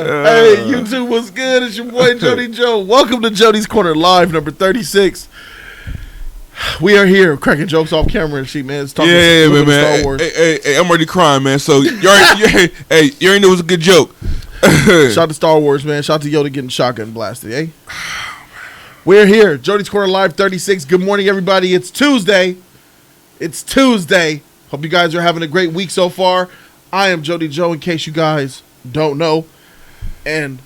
Hey, YouTube, what's good? It's your boy Jody Joe. Welcome to Jody's Corner Live, number 36. We are here cracking jokes off camera and shit, man. It's talking man. Star Wars. Hey, I'm already crying, man. So you already know it was a good joke. Shout out to Star Wars, man. Shout out to Yoda getting shotgun blasted, eh? We're here, Jody's Corner Live 36. Good morning, everybody. It's Tuesday. Hope you guys are having a great week so far. I am Jody Joe, in case you guys don't know. And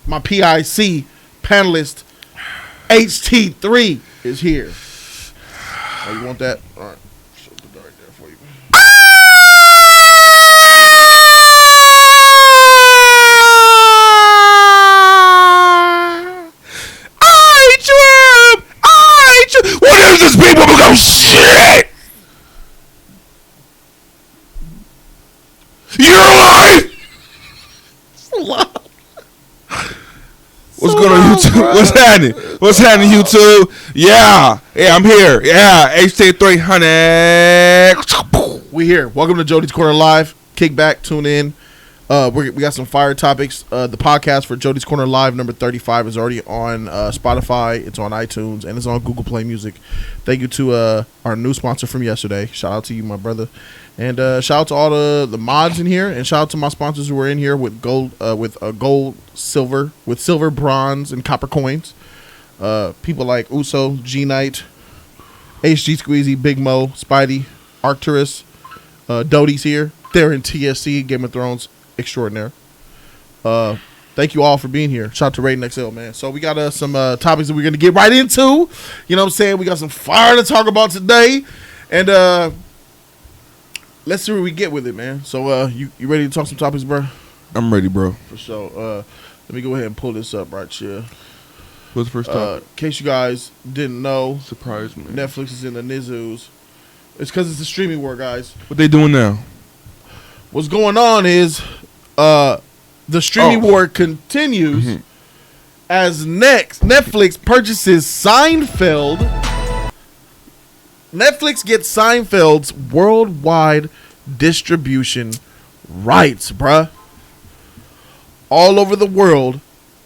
my PIC panelist, HT3, is here. Oh, you want that? All right. Show the dart there for you. What is this people become shit? You're alive! What's going on, YouTube? Bro. What's happening, YouTube? Yeah, I'm here. Yeah, HT300. We here. Welcome to Jody's Corner Live. Kick back, tune in. We got some fire topics. The podcast for Jody's Corner Live number 35 is already on Spotify. It's on iTunes and it's on Google Play Music. Thank you to our new sponsor from yesterday. Shout out to you, my brother, and shout out to all the mods in here, and shout out to my sponsors who are in here with gold, silver, bronze, and copper coins. People like Uso, G Knight, HG Squeezy, Big Mo, Spidey, Arcturus, Doty's here. They're in TSC, Game of Thrones extraordinaire. Thank you all for being here. Shout out to Raiden XL, man. So we got some topics that we're gonna get right into. You know what I'm saying? We got some fire to talk about today, and let's see where we get with it, man. So you ready to talk some topics, bro? I'm ready, bro. For sure. Let me go ahead and pull this up right here. What's the first topic? In case you guys didn't know, surprise me. Netflix is in the nizoos. It's because it's a streaming war, guys. What they doing now? What's going on is the streaming war continues as Netflix purchases Seinfeld. Netflix gets Seinfeld's worldwide distribution rights, bruh. All over the world,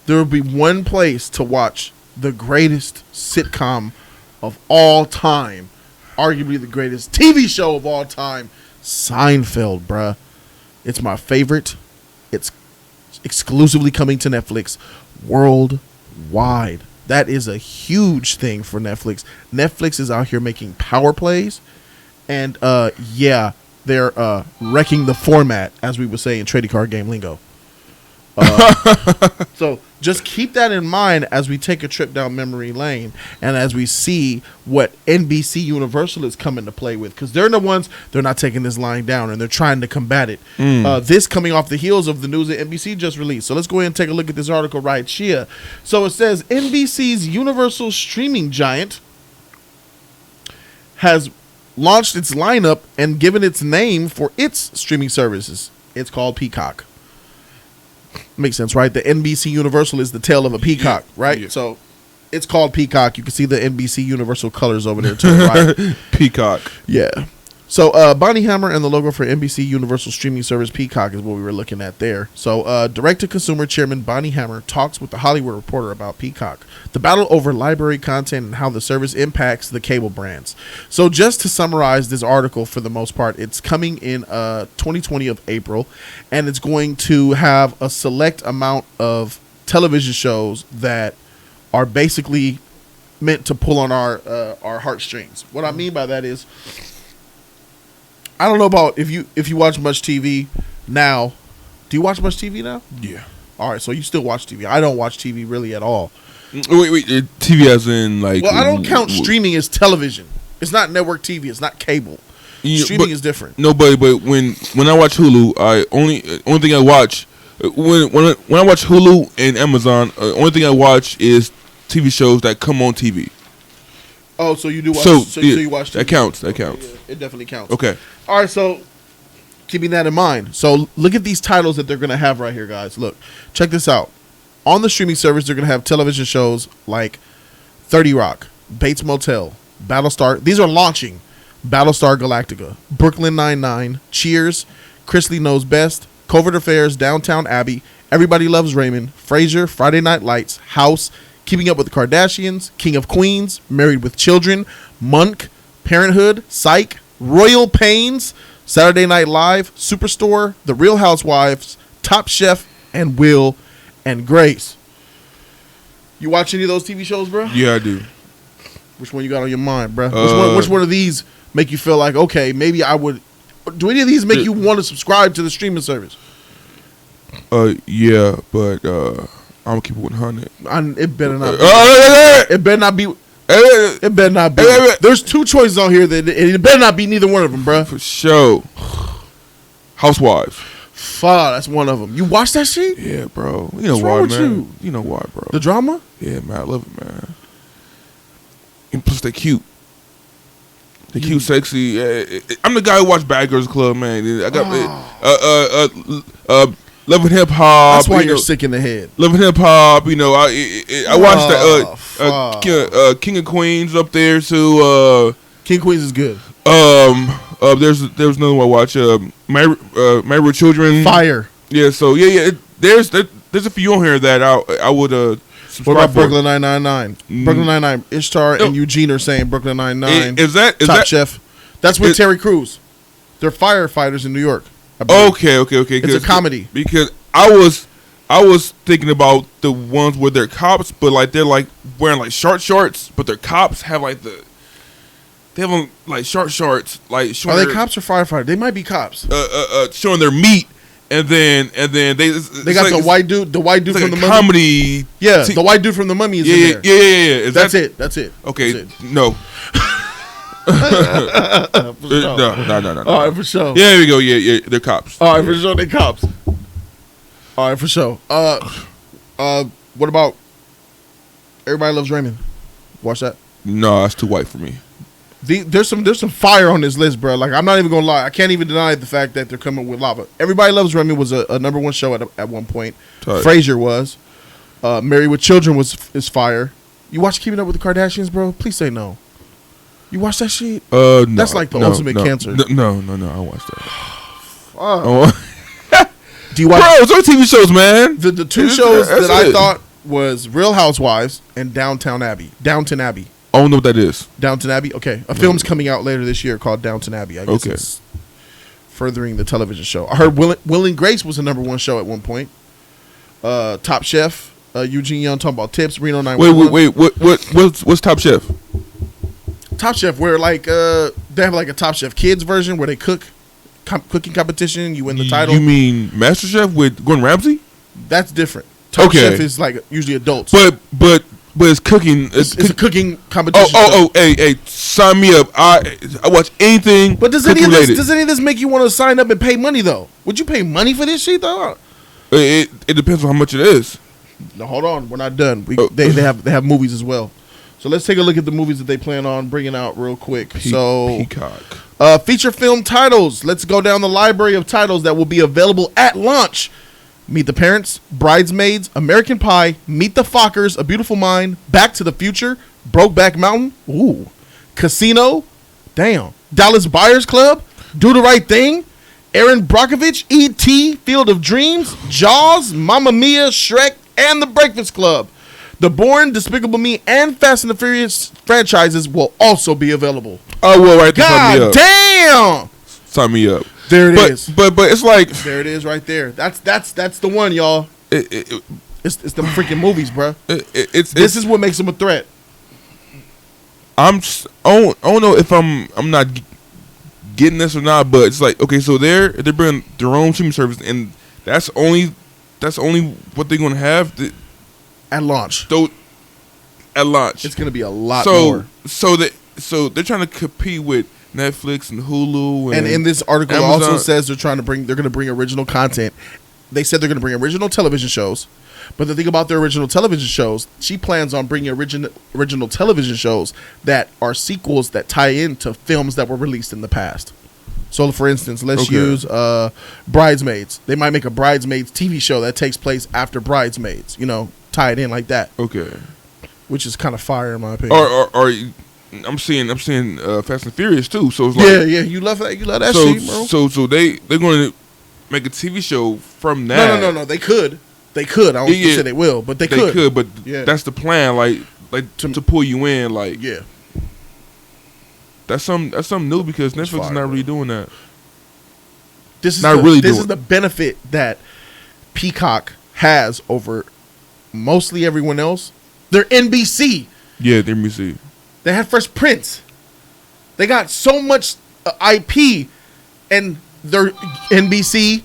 there will be one place to watch the greatest sitcom of all time, arguably the greatest TV show of all time, Seinfeld, bruh. It's my favorite. It's exclusively coming to Netflix worldwide. That is a huge thing for Netflix. Netflix is out here making power plays, and they're wrecking the format, as we would say in trading card game lingo. So just keep that in mind as we take a trip down memory lane, and as we see what NBC Universal is coming to play with, because they're not taking this line down, and they're trying to combat it. This coming off the heels of the news that NBC just released. So let's go ahead and take a look at this article right here. So it says NBC's Universal streaming giant has launched its lineup and given its name for its streaming services. It's called Peacock. Makes sense, right? The NBC Universal is the tail of a peacock, right? Yeah. So it's called Peacock. You can see the NBC Universal colors over there too, right? Peacock. Yeah. So Bonnie Hammer and the logo for NBC Universal streaming service Peacock is what we were looking at there. So direct-to-consumer chairman Bonnie Hammer talks with the Hollywood Reporter about Peacock, the battle over library content, and how the service impacts the cable brands. So just to summarize this article for the most part, it's coming in 2020 of April, and it's going to have a select amount of television shows that are basically meant to pull on our heartstrings. What I mean by that is, I don't know about if you watch much TV now. Do you watch much TV now? Yeah. All right, so you still watch TV. I don't watch TV really at all. Wait, TV as in like... Well, I don't count streaming as television. It's not network TV. It's not cable. Yeah, streaming is different. No, but when I watch Hulu, only thing I watch... When I watch Hulu and Amazon, only thing I watch is TV shows that come on TV. Oh, so you do watch. So you watch TV. That counts. Yeah, it definitely counts. Okay. All right, so keeping that in mind. So look at these titles that they're going to have right here, guys. Look, check this out. On the streaming service, they're going to have television shows like 30 Rock, Bates Motel, Battlestar. These are launching. Battlestar Galactica, Brooklyn Nine-Nine, Cheers, Chrisley Knows Best, Covert Affairs, Downtown Abbey, Everybody Loves Raymond, Frasier, Friday Night Lights, House, Keeping Up with the Kardashians, King of Queens, Married with Children, Monk, Parenthood, Psych, Royal Pains, Saturday Night Live, Superstore, The Real Housewives, Top Chef, and Will and Grace. You watch any of those TV shows, bro? Yeah, I do. Which one you got on your mind, bro? Which one of these make you feel like, okay, maybe I would... Do any of these make you want to subscribe to the streaming service? Yeah, but I'm gonna keep it 100. It better not be. It better not be. It better not be. There's two choices on here that it better not be neither one of them, bro. For sure. Housewives. Fuck, that's one of them. You watch that shit? Yeah, bro. You know What's why, wrong with man? You know why, bro? The drama? Yeah, man. I love it, man. And plus, they cute. They cute, sexy. I'm the guy who watched Bad Girls Club, man. I got Love and Hip Hop. That's why you're sick in the head. Love and Hip Hop. You know, I watched that King of Queens up there. So King of Queens is good. There's another one I watch. Married with Children. Fire. Yeah. So yeah. There's a few on here that I would What about Brooklyn 999? Brooklyn 99. Ishtar and Eugene are saying Brooklyn 99. Is that Top Chef? That's with Terry Crews. They're firefighters in New York. Okay. It's a comedy. Because I was thinking about the ones where they're cops, but like they're like wearing like short shorts, but their cops have like they have on like short shorts, like showing Are they cops or firefighters? They might be cops. Showing their meat. And then they got like, the white dude from like the Mummy. Comedy. Yeah, the white dude from the Mummy is in there. Yeah. That's it. Okay, That's it. no. No. All right, for sure. Yeah, there we go. Yeah, they're cops. All right, for sure, they cops. All right, for sure. What about Everybody Loves Raymond? Watch that. No, that's too white for me. There's some fire on this list, bro. Like, I'm not even gonna lie. I can't even deny the fact that they're coming with lava. Everybody Loves Raymond was a number one show at one point. Tight. Frasier was. Married with Children is fire. You watch Keeping Up with the Kardashians, bro? Please say no. You watch that shit? No. That's like the ultimate cancer. No. I watched that. Do you watch? Bro, it's on TV shows, man. The two shows that I thought was Real Housewives and Downton Abbey. I don't know what that is. Downton Abbey? Okay. A film's coming out later this year called Downton Abbey. I guess it's furthering the television show. I heard Will and Grace was the number one show at one point. Top Chef, Eugene Young talking about tips, Reno 911. Wait. What's Top Chef? Top Chef, where like they have like a Top Chef Kids version where they cook, cooking competition, you win the title. You mean Master Chef with Gordon Ramsay? That's different. Top Chef is like usually adults. But it's cooking. It's a cooking competition. Hey, sign me up. I watch anything. But does any of this make you want to sign up and pay money though? Would you pay money for this shit though? It depends on how much it is. No, hold on, we're not done. They have movies as well. So let's take a look at the movies that they plan on bringing out real quick. PEACOCK. Feature film titles. Let's go down the library of titles that will be available at launch. Meet the Parents, Bridesmaids, American Pie, Meet the Fockers, A Beautiful Mind, Back to the Future, Brokeback Mountain, Casino, Dallas Buyers Club, Do the Right Thing, Aaron Brockovich, E.T., Field of Dreams, Jaws, Mamma Mia, Shrek, and The Breakfast Club. The Bourne, Despicable Me, and Fast and the Furious franchises will also be available. Oh, well, right there. God damn! Sign me up. There it is. But it's like there it is right there. That's the one, y'all. It's the freaking movies, bro. This is what makes them a threat. I don't know if I'm not getting this or not, but it's like, okay, so they're bringing their own streaming service, and that's only what they're gonna have at launch. At launch, it's gonna be a lot more. So they're trying to compete with Netflix and Hulu, and in this article Amazon. Also says they're going to bring original content. They said they're going to bring original television shows, but the thing about their original television shows, she plans on bringing original television shows that are sequels that tie into films that were released in the past. So, for instance, let's use Bridesmaids. They might make a Bridesmaids TV show that takes place after Bridesmaids. Tie it in like that. Okay, which is kind of fire in my opinion. Or I'm seeing Fast and Furious too. So it's like you love that shit, bro. So they're going to make a TV show from that. No. They could. They could. I don't say they will, but they could. But that's the plan. Like to pull you in. Like that's something new because Netflix is not really doing that. This is the benefit that Peacock has over mostly everyone else. They're NBC. Yeah, they're NBC. They had Fresh Prince. They got so much IP, and they're NBC.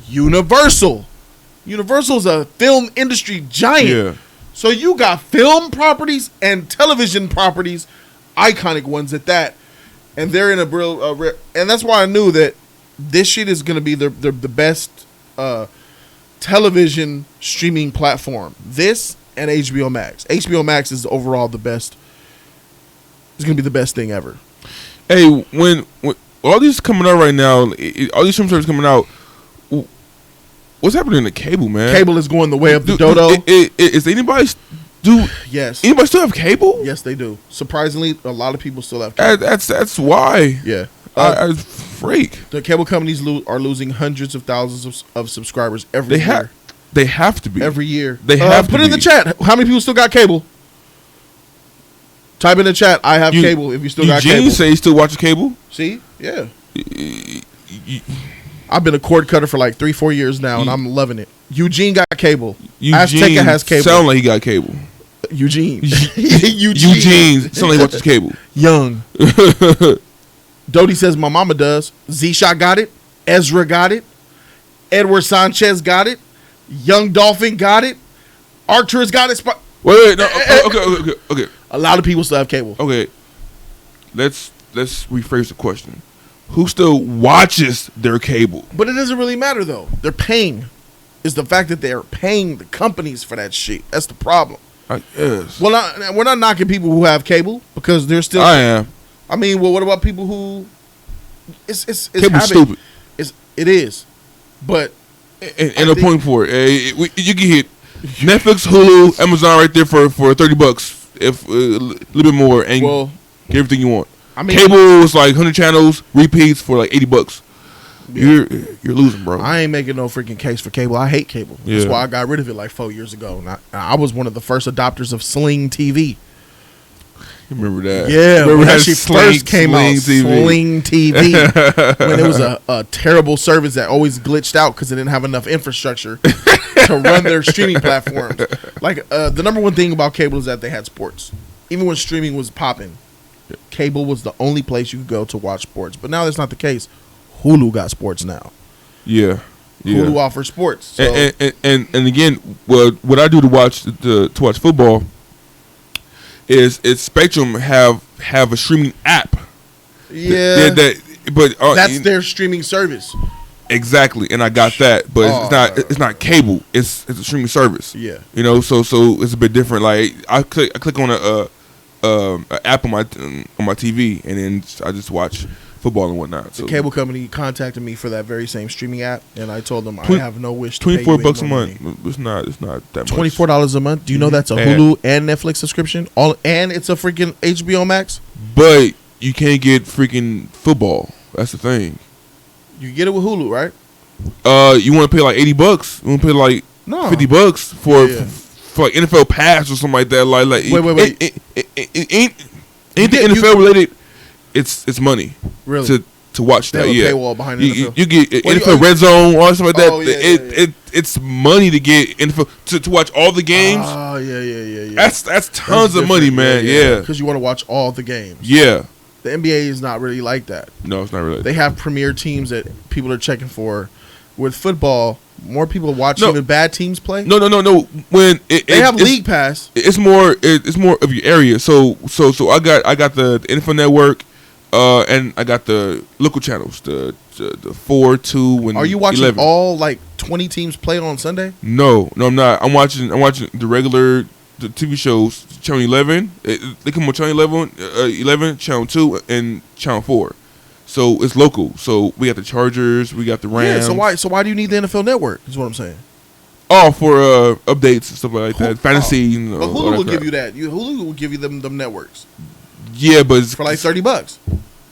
Universal. Universal's a film industry giant. Yeah. So you got film properties and television properties, iconic ones at that, and they're in a real. And that's why I knew that this shit is going to be the best television streaming platform. This and HBO Max. HBO Max is overall the best. It's going to be the best thing ever. Hey, when all these coming out right now, all these stream services coming out, what's happening to cable, man? Cable is going the way of the dodo. Is anybody Yes. Anybody still have cable? Yes, they do. Surprisingly, a lot of people still have cable. That's why. Yeah. I freak. The cable companies are losing hundreds of thousands of subscribers every year. They have to be. Every year. They have to put it in the chat. How many people still got cable? Type in the chat, I have cable if you still got cable. Eugene say he still watches cable? See? Yeah. I've been a cord cutter for like 3-4 years now, and I'm loving it. Eugene got cable. Ash Ketchum has cable. Sound like he got cable. Eugene. Eugene sound like he watches cable. Young. Jody says my mama does. Z-Shot got it. Ezra got it. Edward Sanchez got it. Young Dolphin got it. Archer's got it. Wait, no. Okay. A lot of people still have cable. Okay. Let's rephrase the question. Who still watches their cable? But it doesn't really matter, though. They're paying. It's the fact that they're paying the companies for that shit. That's the problem. Yes. Well, we're not knocking people who have cable because they're still. I am. I mean, well, what about people who? It's cable's stupid. It is, but and a point for it. You can hit Netflix, Hulu, Amazon right there for $30, if a little bit more, and get everything you want. I mean, cable is like 100 channels, repeats for like $80. Yeah. You're losing, bro. I ain't making no freaking case for cable. I hate cable. Yeah. That's why I got rid of it like 4 years ago. And I was one of the first adopters of Sling TV. You remember that? Yeah, when that shit first came out, Sling TV. When it was a terrible service that always glitched out because it didn't have enough infrastructure to run their streaming platforms. Like, the number one thing about cable is that they had sports. Even when streaming was popping, cable was the only place you could go to watch sports. But now that's not the case. Hulu got sports now. Yeah. Hulu offers sports. So. And again, what I do to watch football is Spectrum have a streaming app. Yeah. But that's their streaming service. Exactly, and I got that, but it's not cable. It's a streaming service. Yeah. You know, so it's a bit different. Like I click on a app on my TV, and then I just watch football and whatnot. So the cable company contacted me for that very same streaming app, and I told them I have no wish to pay $24 a month. It's not that much. $24 a month. Do you know that's a Hulu and Netflix subscription? And it's a freaking HBO Max. But you can't get freaking football. That's the thing. You get it with Hulu, right? You want to pay like $80? You want to pay like $50 for like NFL Pass or something like that? Like wait. Anything NFL related. It's money. Really? To watch that, yeah. Paywall behind NFL. You get NFL Red Zone, all stuff like that. It's money to get NFL to watch all the games. Oh yeah. That's tons of money, man. Yeah. Because you want to watch all the games. Yeah. The NBA is not really like that. No, it's not really. They have premier teams that people are checking for. With football, more people watch even bad teams play. No. When they have League Pass, it's more of your area. So I got the NFL Network. And I got the local channels, the 4, 2, and Are you watching 11. all like 20 teams play on Sunday? No, I'm not. I'm watching the regular TV shows. Channel 11, they come on Channel 11, Channel 2, and Channel 4. So it's local. So we got the Chargers, we got the Rams. Yeah. So why do you need the NFL Network? Is what I'm saying. Oh, for updates and stuff like that, fantasy. But Hulu will give you that. Hulu will give you them networks. Yeah, but for like $30.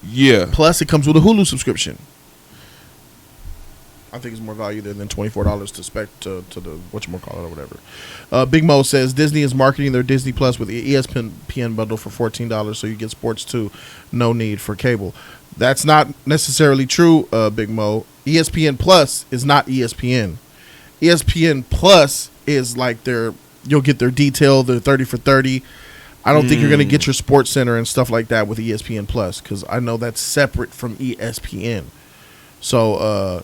Yeah. Plus, it comes with a Hulu subscription. I think it's more value than $24 to spec to the whatchamacallit or whatever. Big Mo says Disney is marketing their Disney Plus with the ESPN bundle for $14, so you get sports too. No need for cable. That's not necessarily true, Big Mo. ESPN Plus is not ESPN. ESPN Plus is like you'll get their detail, their 30 for 30. I don't think you're going to get your Sports Center and stuff like that with ESPN Plus because I know that's separate from ESPN. So,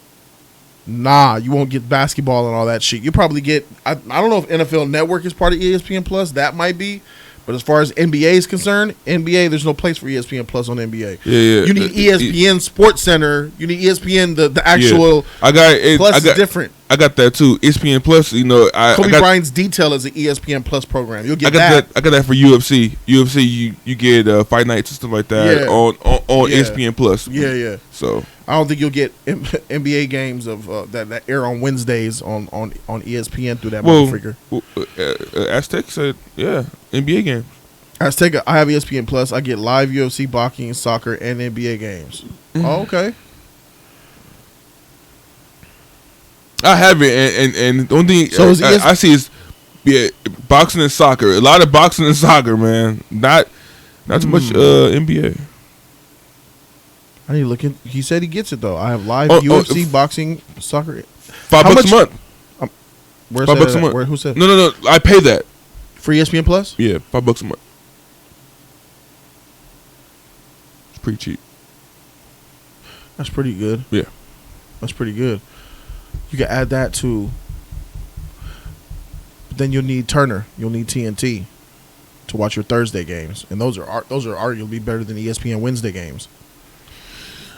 nah, you won't get basketball and all that shit. You probably get, I don't know if NFL Network is part of ESPN Plus. That might be. But as far as NBA is concerned, NBA, there's no place for ESPN Plus on NBA. Yeah. You need ESPN Sports Center. You need ESPN, the actual. I got it. Plus is different. I got that too. ESPN Plus, Kobe Bryant's Detail is an ESPN Plus program. You'll get that. I got that for UFC. UFC, you get fight nights and stuff like that on ESPN Plus. Yeah. So I don't think you'll get NBA games of that air on Wednesdays on ESPN through that motherfucker. Aztec said, NBA games. I have ESPN Plus. I get live UFC, boxing, soccer, and NBA games. Mm-hmm. Oh, okay. I have it, and the only thing so I see is boxing and soccer. A lot of boxing and soccer, man. Not too much NBA. I need to look in. He said he gets it though. I have live UFC, boxing, soccer. $5 a month. Where's $5 a month. Who said? No. I pay that for ESPN Plus. Yeah, $5 a month. It's pretty cheap. That's pretty good. Yeah, that's pretty good. You can add that to. But then you'll need Turner. You'll need TNT to watch your Thursday games, and those are arguably better than ESPN Wednesday games.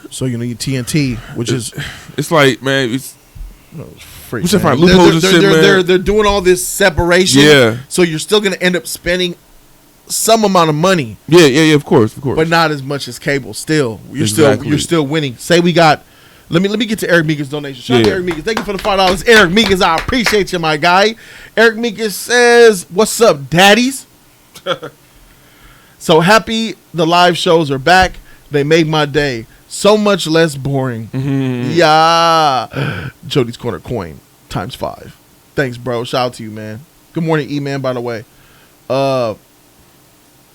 So you need TNT, which is it's like, man, it's free. We should find loopholes and shit, man. They're doing all this separation. Yeah. So you're still gonna end up spending some amount of money. Yeah, of course. But not as much as cable. Still, you're still winning. Say we got. Let me get to Eric Meekus' donation. Shout out to Eric Meekus. Thank you for the $5. Eric Meekus, I appreciate you, my guy. Eric Meekus says, "What's up, daddies?" So happy the live shows are back. They made my day so much less boring. Mm-hmm. Yeah. Jody's Corner coin ×5. Thanks, bro. Shout out to you, man. Good morning, E-Man, by the way.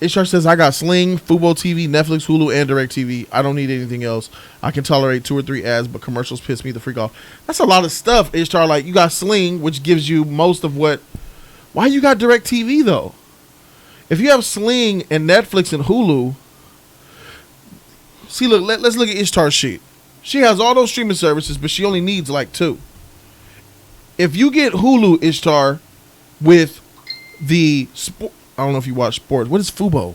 Ishar says, I got Sling, Fubo TV, Netflix, Hulu, and DirecTV. I don't need anything else. I can tolerate 2 or 3 ads, but commercials piss me the freak off. That's a lot of stuff, Ishar. Like, you got Sling, which gives you most of what... Why you got DirecTV, though? If you have Sling and Netflix and Hulu... See, look, let's look at Ishtar's sheet. She has all those streaming services, but she only needs, like, 2. If you get Hulu, Ishtar, with the... I don't know if you watch sports. What is Fubo?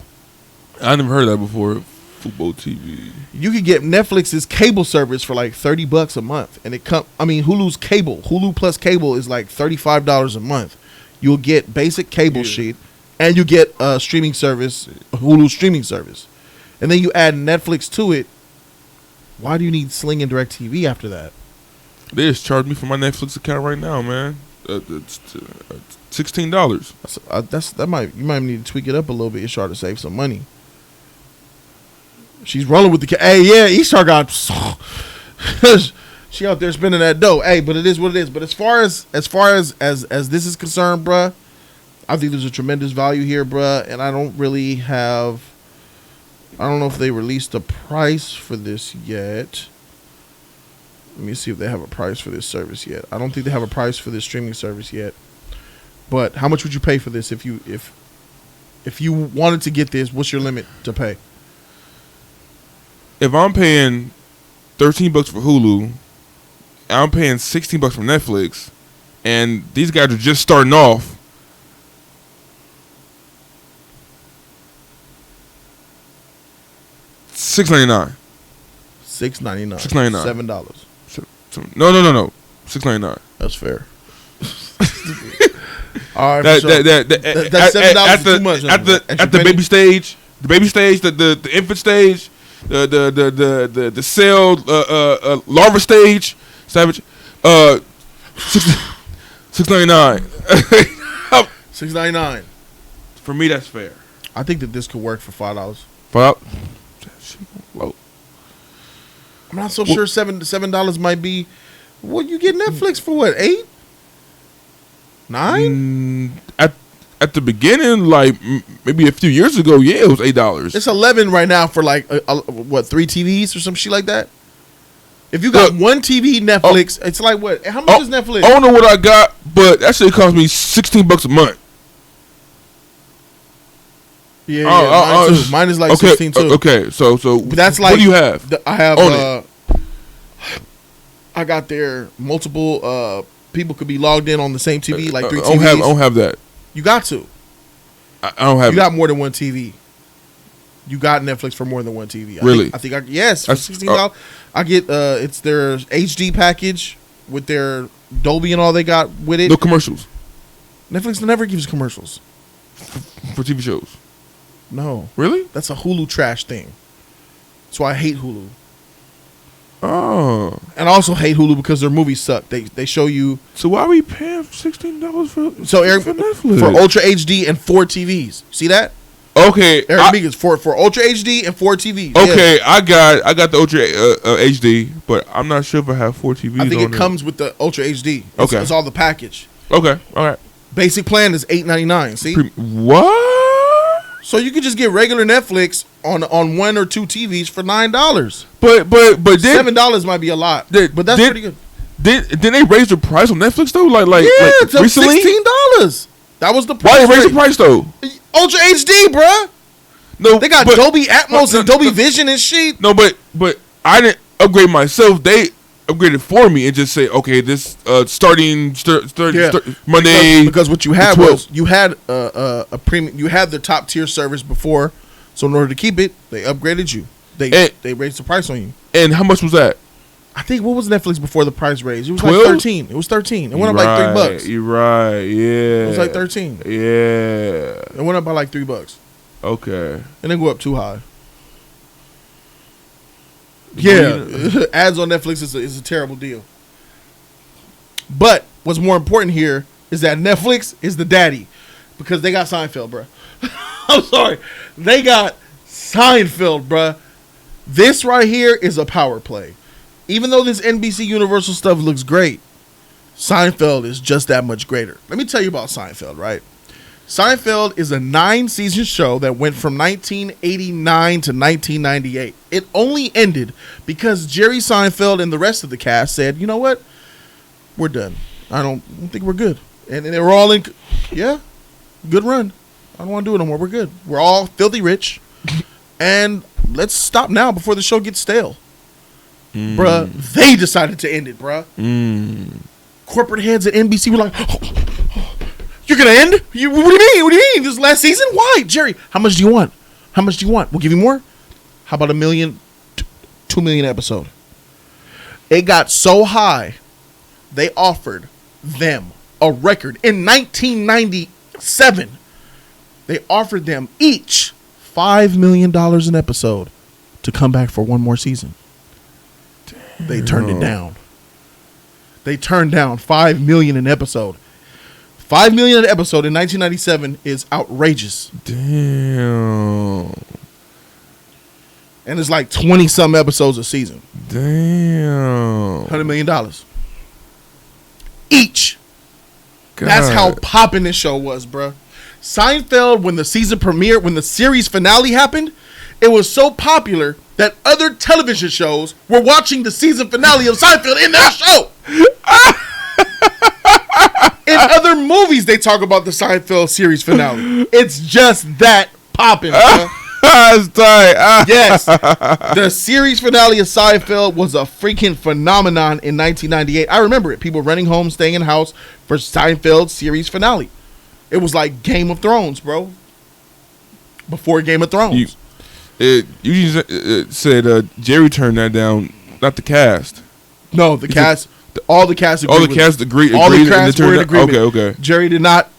I never heard that before. Fubo TV. You could get Netflix's cable service for like $30 a month, and Hulu's cable. Hulu plus cable is like $35 a month. You'll get basic cable sheet, and you get a streaming service, Hulu streaming service, and then you add Netflix to it. Why do you need Sling and DirecTV after that? They just charge me for my Netflix account right now, man. It's $16. You might need to tweak it up a little bit, Ishar, to save some money. She's rolling with the hey, yeah, Ishar got she out there spending that dough. Hey, but it is what it is. But as far as this is concerned, bruh, I think there's a tremendous value here, bruh, and I don't know if they released a price for this yet. Let me see if they have a price for this service yet. I don't think they have a price for this streaming service yet. But how much would you pay for this if you wanted to get this? What's your limit to pay? If I'm paying $13 for Hulu, and I'm paying $16 for Netflix, and these guys are just starting off, $6.99. $6.99. $7. No. $6.99. That's fair. All right, that's $7 too much. At the baby stage, the infant stage, the cell larva stage, savage, $6.99. $6.99. For me, that's fair. I think that this could work for $5. Low. I'm not so sure $7 might be What you get Netflix for? What, 8, 9? At the beginning, like maybe a few years ago, yeah, it was $8. It's 11 right now for like 3 TVs or some shit like that. If you got one TV Netflix, it's like what? How much is Netflix? I don't know what I got, but that shit cost me $16 a month. Yeah, mine is like 16 too. Okay, so but that's like, what do you have? I have I got their multiple people could be logged in on the same TV, like 3 TVs. I don't have that. You got to. I don't have. You got more than one TV. You got Netflix for more than one TV. Really? I think yes, for $16. I get it's their HD package with their Dolby and all they got with it. No commercials. Netflix never gives commercials for TV shows. No. Really? That's a Hulu trash thing. That's why I hate Hulu. Oh. And I also hate Hulu because their movies suck. They show you. So why are we paying $16 for Netflix? For Ultra HD and 4 TVs. See that? Okay. Eric Meekins for Ultra HD and 4 TVs. Okay, yeah. I got the Ultra HD, but I'm not sure if I have 4 TVs. I think it comes with the Ultra HD. It's all the package. Okay, all right. Basic plan is $8.99. See? What? So you could just get regular Netflix on 1 or 2 TVs for $9. But $7 might be a lot. But that's pretty good. Didn't they raise the price on Netflix though? Like it's recently? $16. That was the price. Why they raise the price though? Ultra HD, bruh. No, they got Dolby Atmos and Dolby Vision and shit. No, but I didn't upgrade myself. They upgraded for me and just say, okay, this starting Monday. Because what you had was you had a premium. You had the top tier service before, so in order to keep it, they upgraded you. They raised the price on you. And how much was that? I think what was Netflix before the price raise? It was 12? like 13. It was 13. It went up like $3. You're right. Yeah. It was like 13. Yeah. It went up by like $3. Okay. And then go up too high. Yeah, ads on Netflix is a terrible deal. But what's more important here is that Netflix is the daddy because they got Seinfeld, bro. I'm sorry, they got Seinfeld, bro. This right here is a power play. Even though this NBC Universal stuff looks great, Seinfeld is just that much greater. Let me tell you about Seinfeld, right? Seinfeld is a 9-season show that went from 1989 to 1998. It only ended because Jerry Seinfeld and the rest of the cast said, you know what? We're done. I don't think we're good. And they were all in, yeah, good run. I don't want to do it no more. We're good. We're all filthy rich. And let's stop now before the show gets stale. Bruh, they decided to end it, bruh. Corporate heads at NBC were like, you're going to end? What do you mean? What do you mean? This last season? Why? Jerry, how much do you want? How much do you want? We'll give you more. How about $1 million, $2 million episode? It got so high, they offered them a record. In 1997, they offered them each $5 million an episode to come back for one more season. Damn. They turned it down. They turned down $5 million an episode. $5 million an episode in 1997 is outrageous. Damn. And it's like 20-some episodes a season. Damn. $100 million. Each. God. That's how poppin' this show was, bruh. Seinfeld, when the season premiere, when the series finale happened, it was so popular that other television shows were watching the season finale of Seinfeld in their show. In other movies, they talk about the Seinfeld series finale. It's just that popping. That's tight. Yes. The series finale of Seinfeld was a freaking phenomenon in 1998. I remember it. People running home, staying in the house for Seinfeld's series finale. It was like Game of Thrones, bro. Before Game of Thrones. You said Jerry turned that down, not the cast. No, the cast. All the cast agreed. All the cast agreed. All the cast were in agreement. Okay. Jerry did not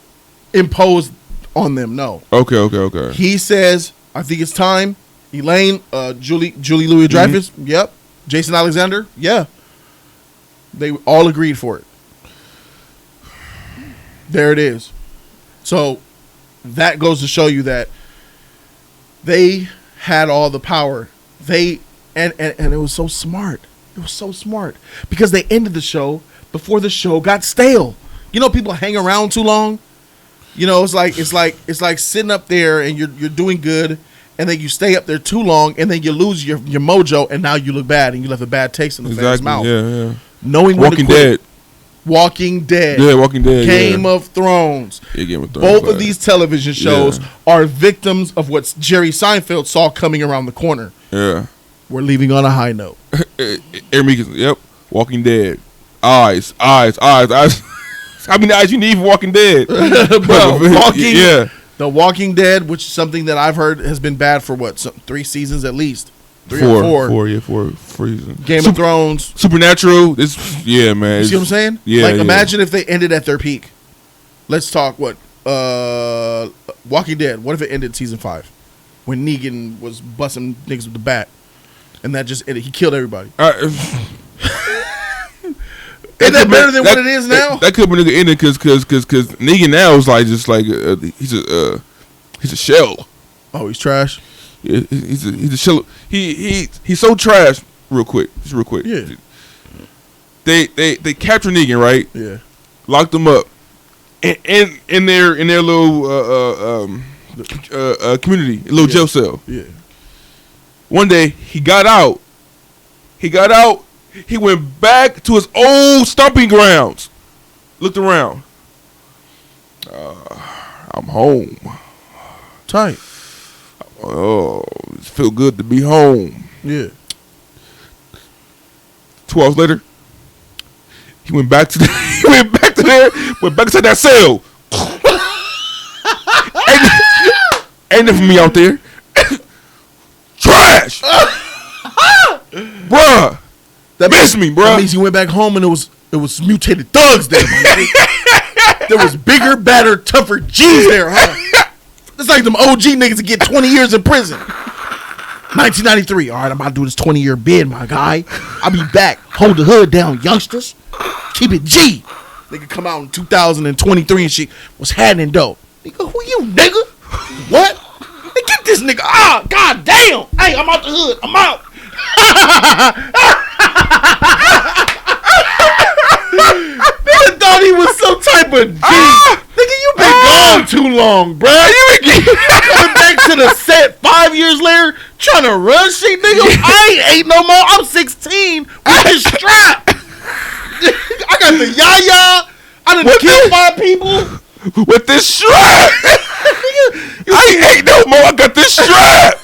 impose on them. No. Okay. He says, "I think it's time." Elaine, Julie Louis-Dreyfus. Mm-hmm. Yep. Jason Alexander. Yeah. They all agreed for it. There it is. So that goes to show you that they had all the power. And it was so smart. It was so smart because they ended the show before the show got stale. You know, people hang around too long. You know, it's like sitting up there and you're doing good, and then you stay up there too long, and then you lose your mojo, and now you look bad, and you left a bad taste in the fans' mouth. Yeah. Knowing when to quit. Walking Dead. Yeah, Walking Dead. Game of Thrones. Yeah, Game of Thrones. Both of these television shows are victims of what Jerry Seinfeld saw coming around the corner. Yeah. We're leaving on a high note. Yep. Walking Dead. Eyes. How many eyes you need for Walking Dead? Bro, The Walking Dead, which is something that I've heard has been bad for 3 seasons at least. 3 or 4. Four seasons. Game of Thrones. Supernatural. Man. You see what I'm saying? Yeah. Like, imagine if they ended at their peak. Let's talk Walking Dead. What if it ended season 5? When Negan was busting niggas with the bat. And that just ended. He killed everybody. Isn't that better than what it is now? That could be nigga ending because Negan now is like just like he's a shell. Oh, he's trash. Yeah, he's a shell. He's so trash. Real quick. Yeah. They capture Negan, right? Yeah. Locked him up in their little community, little jail cell. Yeah. One day he got out. He went back to his old stomping grounds. Looked around. I'm home. Tight. Oh, it feel good to be home. Yeah. 2 hours later, he went back to went back to that cell. ain't nothing for me out there. Trash. Bruh. That miss me, bro. That means he went back home and it was mutated thugs there. There was bigger, badder, tougher G's there, huh? It's like them OG niggas that get 20 years in prison. 1993. All right, I'm about to do this 20-year bid, my guy. I'll be back. Hold the hood down, youngsters. Keep it G. Nigga come out in 2023 and shit. What's happening, though? Nigga, who you, nigga? What? Hey, get this nigga. Ah, god damn. Hey, I'm out the hood. I'm out. Nigga thought he was some type of G. Nigga, you been gone too long, bro. You been coming back to the set 5 years later, trying to run shit, nigga. I ain't 8 no more. I'm 16 with this strap. I got the Yaaayyy. I done killed 5 people with this strap. I ain't 8 no more. I got this strap.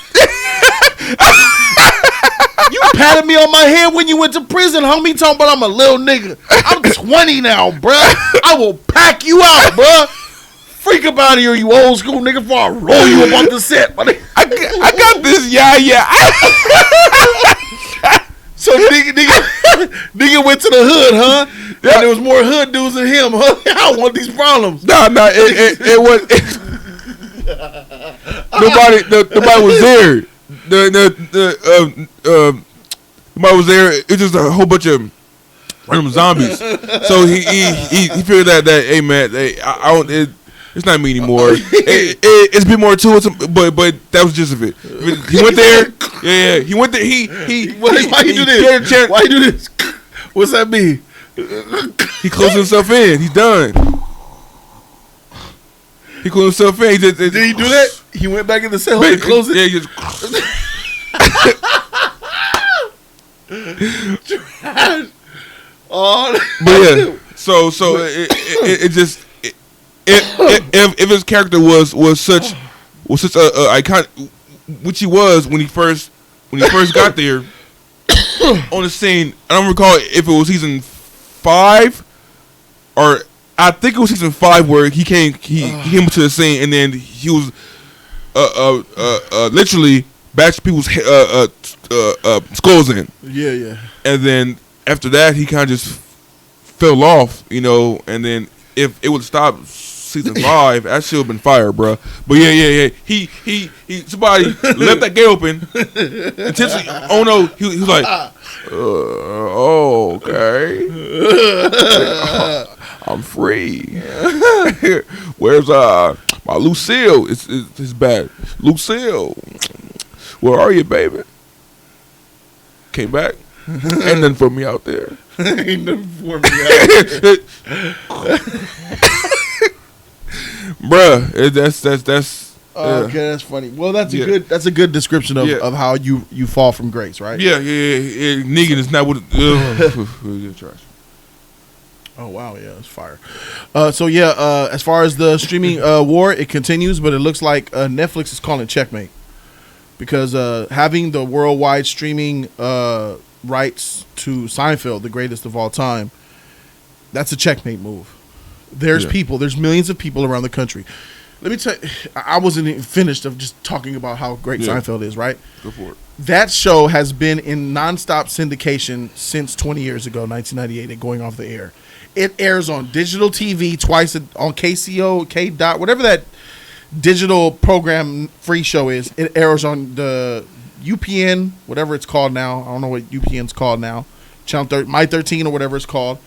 You patted me on my head when you went to prison, homie. Talking about I'm a little nigga. I'm 20 now, bruh. I will pack you out, bruh. Freak up out of here, you old school nigga, before I roll you up on the set. I got this, yeah. So nigga went to the hood, huh? Yeah. And there was more hood dudes than him, huh? I don't want these problems. No, it was. Nobody was there. Nobody was there. It was just a whole bunch of random zombies. So he figured that hey man, it's not me anymore. It's a bit more to it, but that was just of it. He went there. Yeah. He went there. Why you do this? Why you do this? What's that mean? He closed himself in. He's done. He closed himself in. Did he do that? He went back in the cell and closed it. Yeah, he just. But yeah, so it just if his character was such a icon, which he was when he first got there on the scene. I don't recall if it was season 5 or I think it was season 5 where he came to the scene and then he was literally bashing people's skulls in. Yeah. And then after that, he kind of just fell off, and then if it would stop season 5, that shit would have been fire, bro. But yeah. He somebody left that gate open. Intentionally. Oh no, he was like, okay. I'm free. Where's my Lucille? It's bad. Lucille, where are you, baby? Came back. Ain't nothing for me out there. Ain't nothing for me out there. Bruh, that's. Okay, that's funny. Well, that's a good description of how you fall from grace, right? Yeah. Nigga is not what. Trash. Oh wow, yeah, it's fire. As far as the streaming war, it continues, but it looks like Netflix is calling checkmate because having the worldwide streaming rights to Seinfeld, the greatest of all time, that's a checkmate move. There's millions of people around the country. Let me tell you, I wasn't even finished of just talking about how great Seinfeld is, right? Go for it. That show has been in nonstop syndication since 20 years ago, 1998, and going off the air. It airs on digital TV twice on KCO, K-Dot, whatever that digital program free show is. It airs on the UPN, whatever it's called now. I don't know what UPN's called now. Channel My 13 or whatever it's called.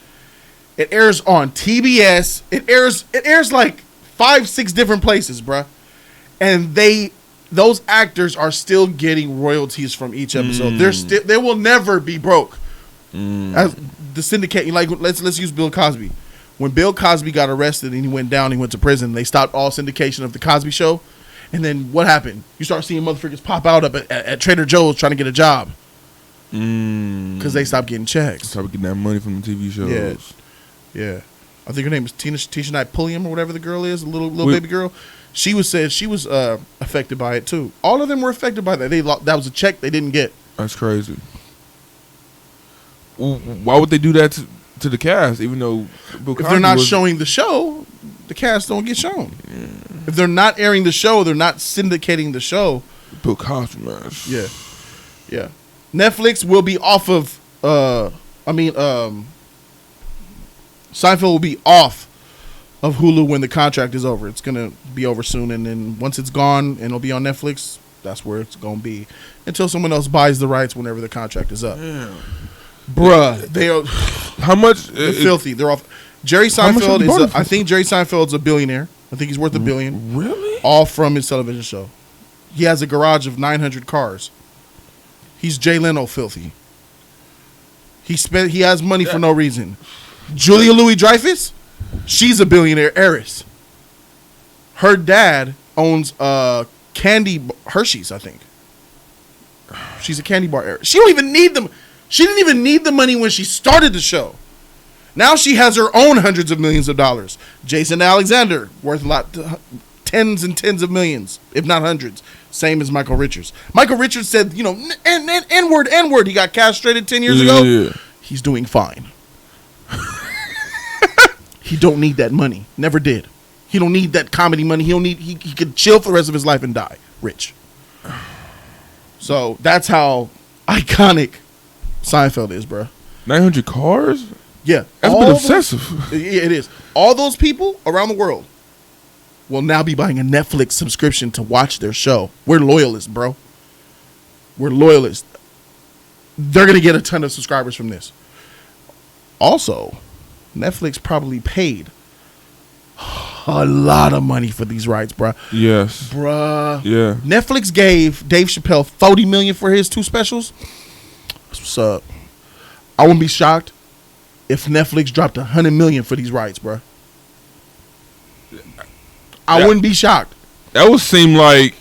It airs on TBS. It airs like 5-6 different places, bruh. And those actors are still getting royalties from each episode. They will never be broke. As the syndicate, like let's use Bill Cosby. When Bill Cosby got arrested and he went to prison, they stopped all syndication of the Cosby Show. And then what happened? You start seeing motherfuckers pop out up at Trader Joe's trying to get a job because they stopped getting checks. Stop getting that money from the TV shows. Yeah. I think her name is Tisha Knight Pulliam or whatever the girl is, a little baby girl. She was affected by it too. All of them were affected by that. That was a check they didn't get. That's crazy. Why would they do that to the cast? Even though if they're not showing the show, the cast don't get shown. Yeah. If they're not airing the show, they're not syndicating the show. Bill Cosby, man. Yeah. Netflix will be off of. Seinfeld will be off of Hulu when the contract is over. It's gonna be over soon, and then once it's gone and it'll be on Netflix, that's where it's gonna be until someone else buys the rights whenever the contract is up. Yeah. Bruh, they are how much? They're filthy. They're off. Jerry Seinfeld is. I think Jerry Seinfeld's a billionaire. I think he's worth $1 billion. Really? All from his television show. He has a garage of 900 cars. He's Jay Leno filthy. He has money for no reason. Julia Louis-Dreyfus, she's a billionaire heiress. Her dad owns candy Hershey's, I think. She's a candy bar heiress. She don't even need them. She didn't even need the money when she started the show. Now she has her own hundreds of millions of dollars. Jason Alexander, worth a lot, tens and tens of millions, if not hundreds. Same as Michael Richards. Michael Richards said, N-word. He got castrated 10 years ago. Yeah. He's doing fine. He don't need that money. Never did. He don't need that comedy money. He could chill for the rest of his life and die rich. So that's how iconic Seinfeld is, bro. 900 cars? Yeah. That's a bit obsessive. It is. All those people around the world will now be buying a Netflix subscription to watch their show. We're loyalists, bro. We're loyalists. They're going to get a ton of subscribers from this. Also, Netflix probably paid a lot of money for these rights, bruh. Yes. Bruh. Yeah. Netflix gave Dave Chappelle $40 million for his 2 specials. That's what's up. I wouldn't be shocked if Netflix dropped $100 million for these rights, bruh. I wouldn't be shocked. That would seem like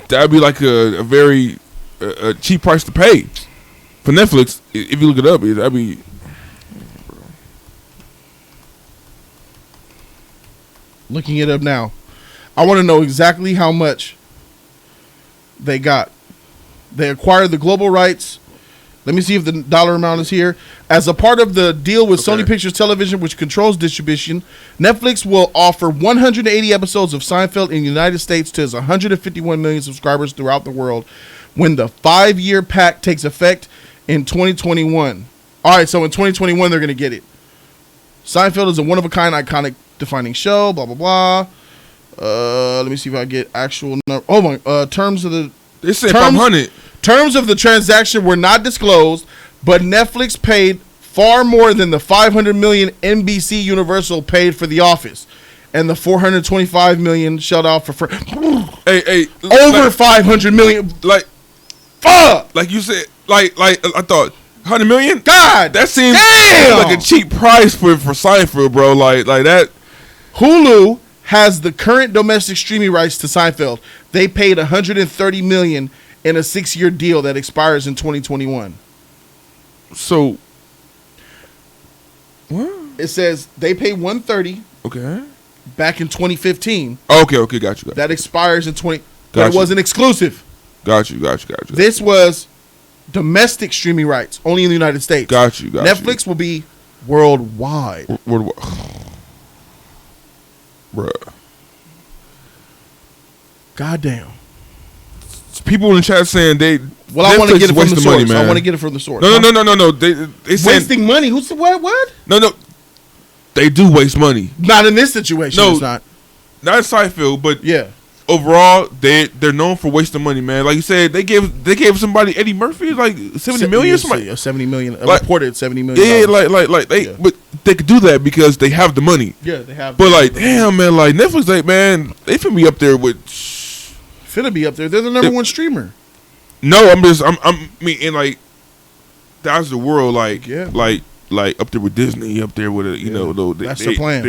that'd be like a very cheap price to pay for Netflix. If you look it up, that'd be. Looking it up now. I want to know exactly how much they got. They acquired the global rights. Let me see if the dollar amount is here. As a part of the deal with Sony Pictures Television, which controls distribution, Netflix will offer 180 episodes of Seinfeld in the United States to its 151 million subscribers throughout the world when the 5-year pack takes effect in 2021. All right, so in 2021, they're going to get it. Seinfeld is a one-of-a-kind, iconic, defining show, blah, blah, blah. Let me see if I get actual number. Oh, my. Terms of the... They said 500. Terms of the transaction were not disclosed, but Netflix paid far more than the $500 million NBC Universal paid for The Office, and the $425 million shelled out for hey, over $500 million. Like, fuck. Like you said, Like I thought, 100 million. God, That seems damn! like a cheap price for Seinfeld, bro. Like that. Hulu has the current domestic streaming rights to Seinfeld. They paid $130 million in a 6-year deal that expires in 2021. So, what? It says they paid $130 Okay. back in 2015. Okay, got you. That expires in 20. But Got it you. wasn't exclusive. Got you. This was domestic streaming rights, only in the United States. Got you. Netflix will be worldwide. Bruh. Goddamn. People in the chat saying they. Well, I want to get it from the source. Money, man. I want to get it from the source. No. They saying, wasting money. Who's the what? No. They do waste money. Not in this situation. No, it's not. Not in Seinfeld, but Yeah. overall, they're known for wasting money, man. Like you said, they gave somebody Eddie Murphy like 70 million. Somebody, 70 million. Like, reported 70 million. yeah, like they, Yeah. but they could do that because they have the money. Yeah, they have. But like, damn, man, like Netflix, like man, they finna be up there with. Finna be up there. They're the number one streamer. No, I mean, and like, that's the world, like, Yeah. like up there with Disney, up there with That's their plan.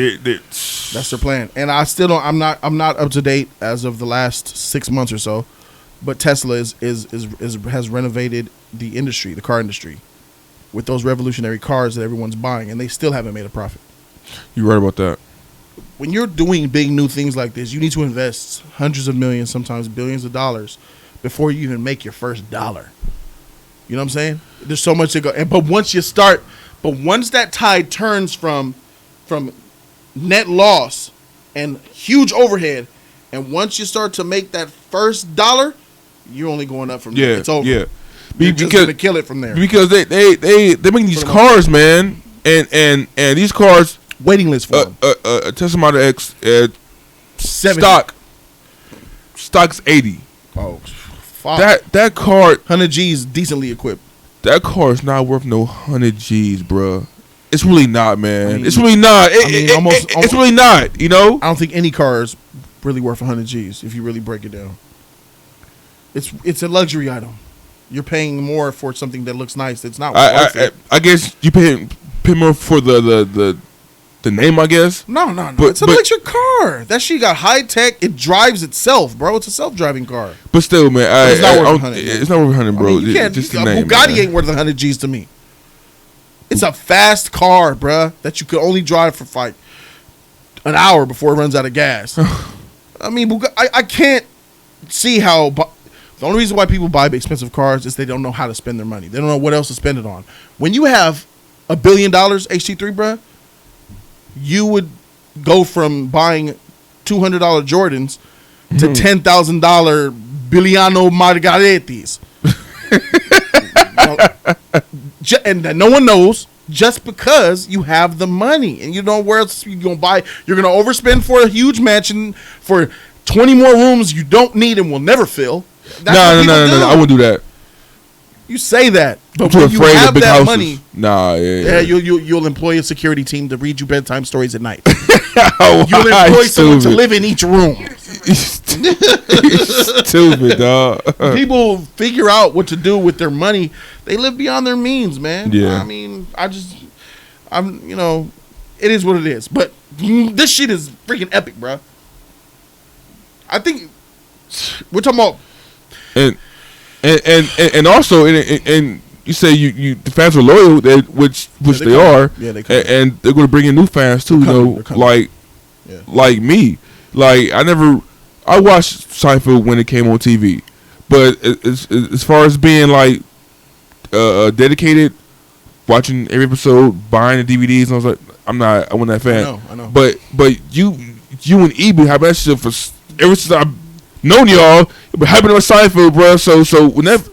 That's their plan. And I still don't. I'm not up to date as of the last 6 months or so. But Tesla has renovated the industry, the car industry, with those revolutionary cars that everyone's buying, and they still haven't made a profit. You're right about that. When you're doing big new things like this, you need to invest hundreds of millions, sometimes billions of dollars, before you even make your first dollar. You know what I'm saying? There's so much to go. But once that tide turns from net loss and huge overhead, and once you start to make that first dollar, you're only going up from there. It's over. Yeah. You're just gonna kill it from there. Because they make these cars, man, and these cars Waiting list for them. Tesla Model X 70. stock's 80. Oh, fuck. That car 100 G's decently equipped. That car is not worth no 100 G's, bruh. It's really not, man. I mean, it's really not. It's really not. You know. I don't think any car is really worth 100 G's if you really break it down. It's a luxury item. You're paying more for something that looks nice. It's not worth it. I guess you pay more for the name, I guess. No. It's an electric car. That shit got high tech. It drives itself, bro. It's a self-driving car. But still, man, it's not worth 100. It's not worth 100, bro. I mean, you can't. Just the A name, Bugatti man. ain't worth 100 G's to me. It's a fast car, bruh, that you could only drive for like an hour before it runs out of gas. I mean, I can't see how. The only reason why people buy expensive cars is they don't know how to spend their money. They don't know what else to spend it on. When you have $1 billion HT3, bruh, you would go from buying $200 Jordans to $10,000 Biliano Margaretis. And that no one knows, just because you have the money and you know where else you're going to buy. You're going to overspend for a huge mansion for 20 more rooms you don't need and will never fill. No. I wouldn't do that. You say that, but I'm too when you afraid have of big that houses. money, Yeah. you'll employ a security team to read you bedtime stories at night. Oh, You'll employ someone to stupid. live in each room. Stupid, dog. People figure out what to do with their money. They live beyond their means, man. Yeah. I mean, it is what it is. But this shit is freaking epic, bro. I think we're talking about and also and you say you the fans are loyal, which they are. Yeah, they come. and they're going to bring in new fans too. They're coming. Like me. Like I watched Seinfeld when it came on TV, but as far as being like dedicated, watching every episode, buying the DVDs, and I was like, I wasn't that fan. I know. But you and EB have that shit for ever since I've known y'all. But happening on Seinfeld, bro. So whenever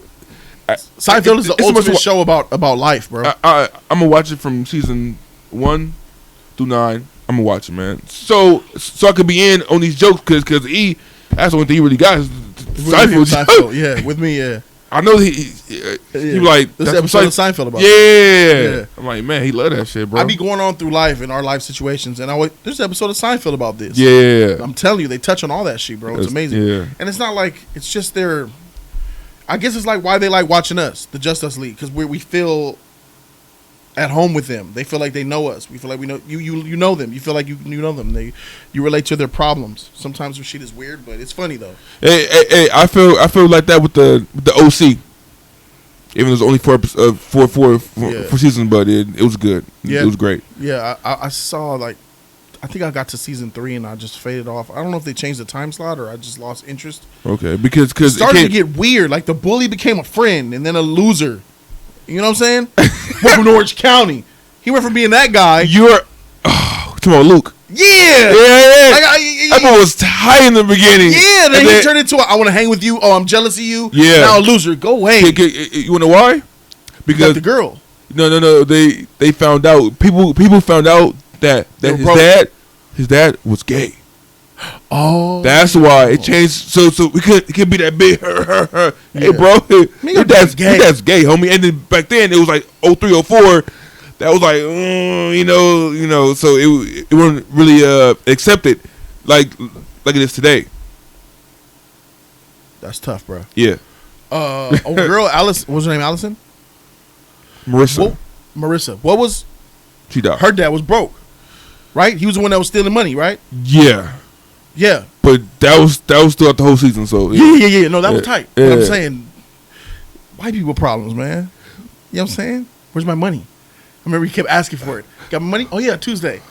Seinfeld is the ultimate show about life, bro. I'm gonna watch it from season 1 through 9. I'm gonna watch it, man. So I could be in on these jokes because that's the only thing he really got is Seinfeld. Yeah, with me, yeah. I know he like this episode of Seinfeld about. Yeah. I'm like, man, he love that shit, bro. I be going on through life in our life situations, and there's an episode of Seinfeld about this. Yeah. I'm telling you, they touch on all that shit, bro. It's amazing. Yeah. And it's not like it's just their. I guess it's like why they like watching us, the Just Us League, because we feel at home with them. They feel like they know us. We feel like we know you know them. You feel like you know them. You relate to their problems. Sometimes their shit is weird, but it's funny though. Hey, I feel like that with the OC. Even though it was only four seasons, but it was good. Yeah. It was great. Yeah, I saw like, I think I got to season 3 and I just faded off. I don't know if they changed the time slot or I just lost interest. Okay, because it started to get weird. Like the bully became a friend and then a loser. You know what I'm saying? Went from Orange County. He went from being that guy. Come on, Luke. Yeah. That boy was high in the beginning. Yeah, then he turned into I want to hang with you. Oh, I'm jealous of you. Yeah. Now a loser. Go away. You want to know why? Because the girl. No. They found out. People found out that his dad was gay. Oh, that's why it changed. So it could be that big. Hey, bro, your dad's gay, homie. And then back then it was like 03, 04. That was like, you know. So it wasn't really accepted like it is today. That's tough, bro. Yeah. Girl, Alice. What was her name? Allison. Marissa. What was? She died. Her dad was broke, right? He was the one that was stealing money, right? Yeah. Yeah. But that was throughout the whole season. So yeah. No, that was tight. Yeah. But I'm saying, white people problems, man. You know what I'm saying? Where's my money? I remember he kept asking for it. Got my money? Oh yeah, Tuesday.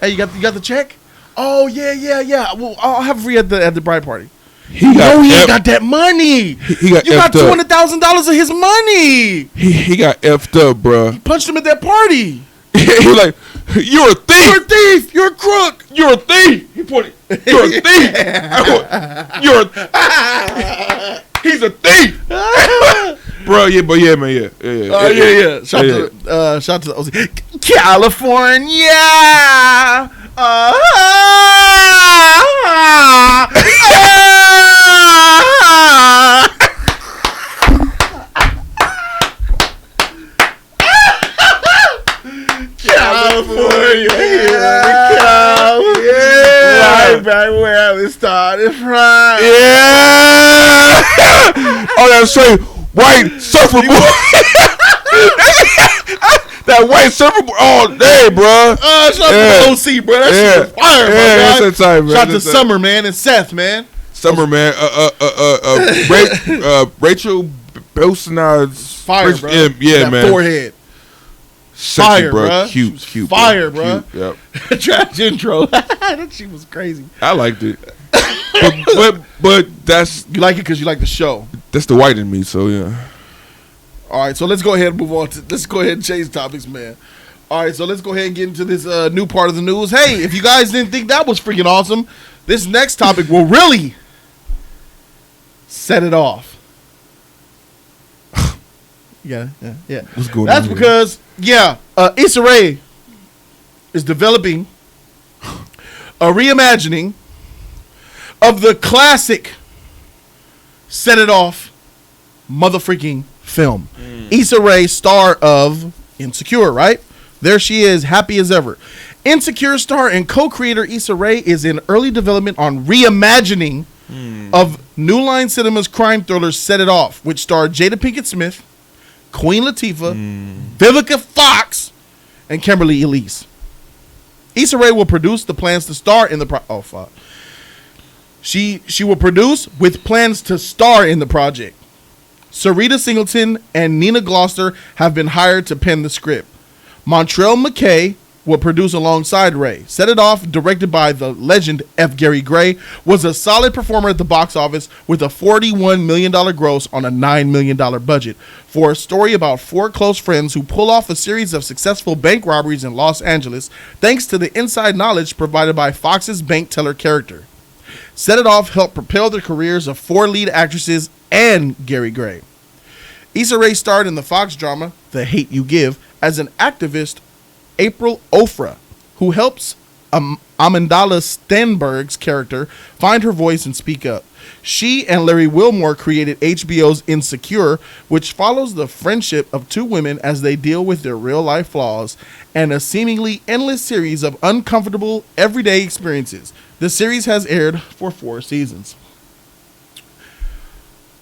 Hey, you got the check? Oh yeah. Well, I'll have it for you at the bride party. He ain't got that money. You got $200,000 of his money. He got effed up, bro. He punched him at that party. He was like, "You're a thief. You're a thief. You're a crook. You're a thief." He pointed. You're a thief. He's a thief. Bro, man, yeah. Shout to the OC. California. California. Right back where we started from. Yeah. Oh, that's right. White surfer boy. That white surfer boy all day, bro. Shout out to the OC, bro. That shit was fire, bro. That's time, man. Shout out to Summer, man, and Seth, man. Summer, man. Rachel Bilson's fire, bro. Yeah, man. Forehead. Sexy, fire, bro. Cute. Fire, bro. Yep. Trash intro. That shit was crazy. I liked it. but that's you like it because you like the show. That's the white in me, so yeah. All right, so let's go ahead and move on. Let's go ahead and change topics, man. All right, so let's go ahead and get into this new part of the news. Hey, if you guys didn't think that was freaking awesome, this next topic will really set it off. Yeah. What's going on? That's because Issa Rae is developing a reimagining of the classic Set It Off motherfucking film. Issa Rae, star of Insecure, right? There she is, happy as ever. Insecure star and co-creator Issa Rae is in early development on reimagining of New Line Cinema's crime thriller Set It Off, which starred Jada Pinkett Smith, Queen Latifah, Vivica Fox, and Kimberly Elise. Issa Rae will produce the plans to star in the She will produce with plans to star in the project. Sarita Singleton and Nina Gloucester have been hired to pen the script. Montrell McKay will produce alongside Rae. Set It Off, directed by the legend F. Gary Gray, was a solid performer at the box office with a $41 million gross on a $9 million budget for a story about 4 close friends who pull off a series of successful bank robberies in Los Angeles thanks to the inside knowledge provided by Fox's bank teller character. Set It Off helped propel the careers of 4 lead actresses and Gary Gray. Issa Rae starred in the Fox drama The Hate U Give as an activist, April Ofra, who helps Amandla Stenberg's character find her voice and speak up. She and Larry Wilmore created HBO's Insecure, which follows the friendship of 2 women as they deal with their real-life flaws and a seemingly endless series of uncomfortable, everyday experiences. The series has aired for 4 seasons.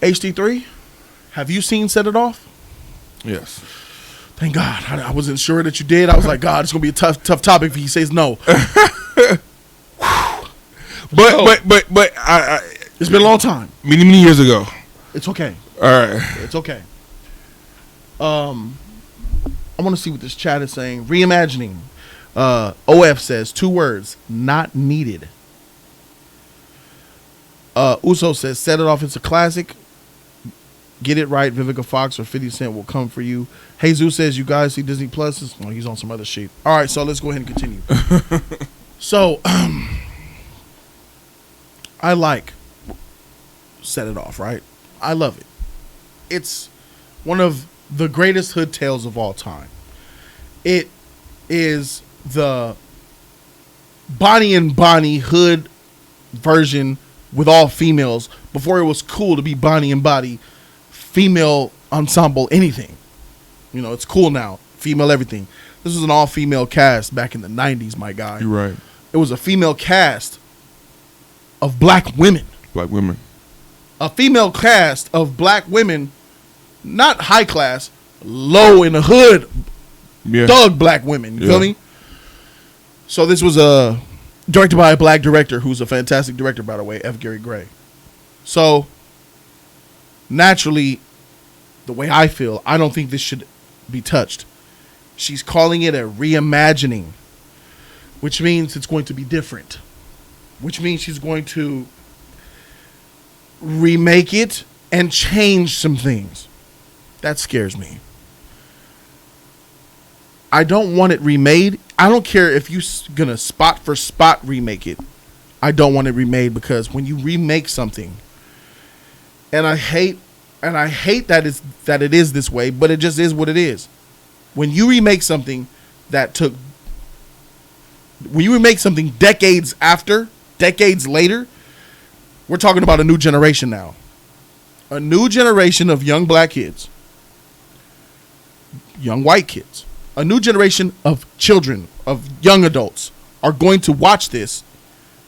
HD3, Have you seen Set It Off? Yes. Thank God. I wasn't sure that you did. I was like, God, it's gonna be a tough topic if he says no. But I it's been a long time. Many years ago. It's okay. All right. It's okay. I want to see what this chat is saying. Reimagining. OF says 2 words, not needed. Uso says, Set It Off. It's a classic. Get it right. Vivica Fox or 50 Cent will come for you. Jesus says, you guys see Disney Plus? Oh, he's on some other shit. All right, so let's go ahead and continue. So, I like Set It Off, right? I love it. It's one of the greatest hood tales of all time. It is the Bonnie and Bonnie hood version with all females before it was cool to be Bonnie and Bonnie female ensemble anything. You know, it's cool now. Female everything. This was an all-female cast back in the 90s, my guy. You're right. It was a female cast of black women. Black women. A female cast of black women, not high class, low in the hood, thug black women. You feel me? So this was directed by a black director who's a fantastic director, by the way, F. Gary Gray. So naturally, the way I feel, I don't think this should be touched. She's calling it a reimagining, which means it's going to be different, which means she's going to remake it and change some things. That scares me. I don't want it remade. I don't care if you're gonna spot for spot remake it. I don't want it remade, because when you remake something, and I hate that it is this way, but it just is what it is. When you remake something decades later, we're talking about a new generation now. A new generation of young black kids, young white kids, a new generation of children, of young adults are going to watch this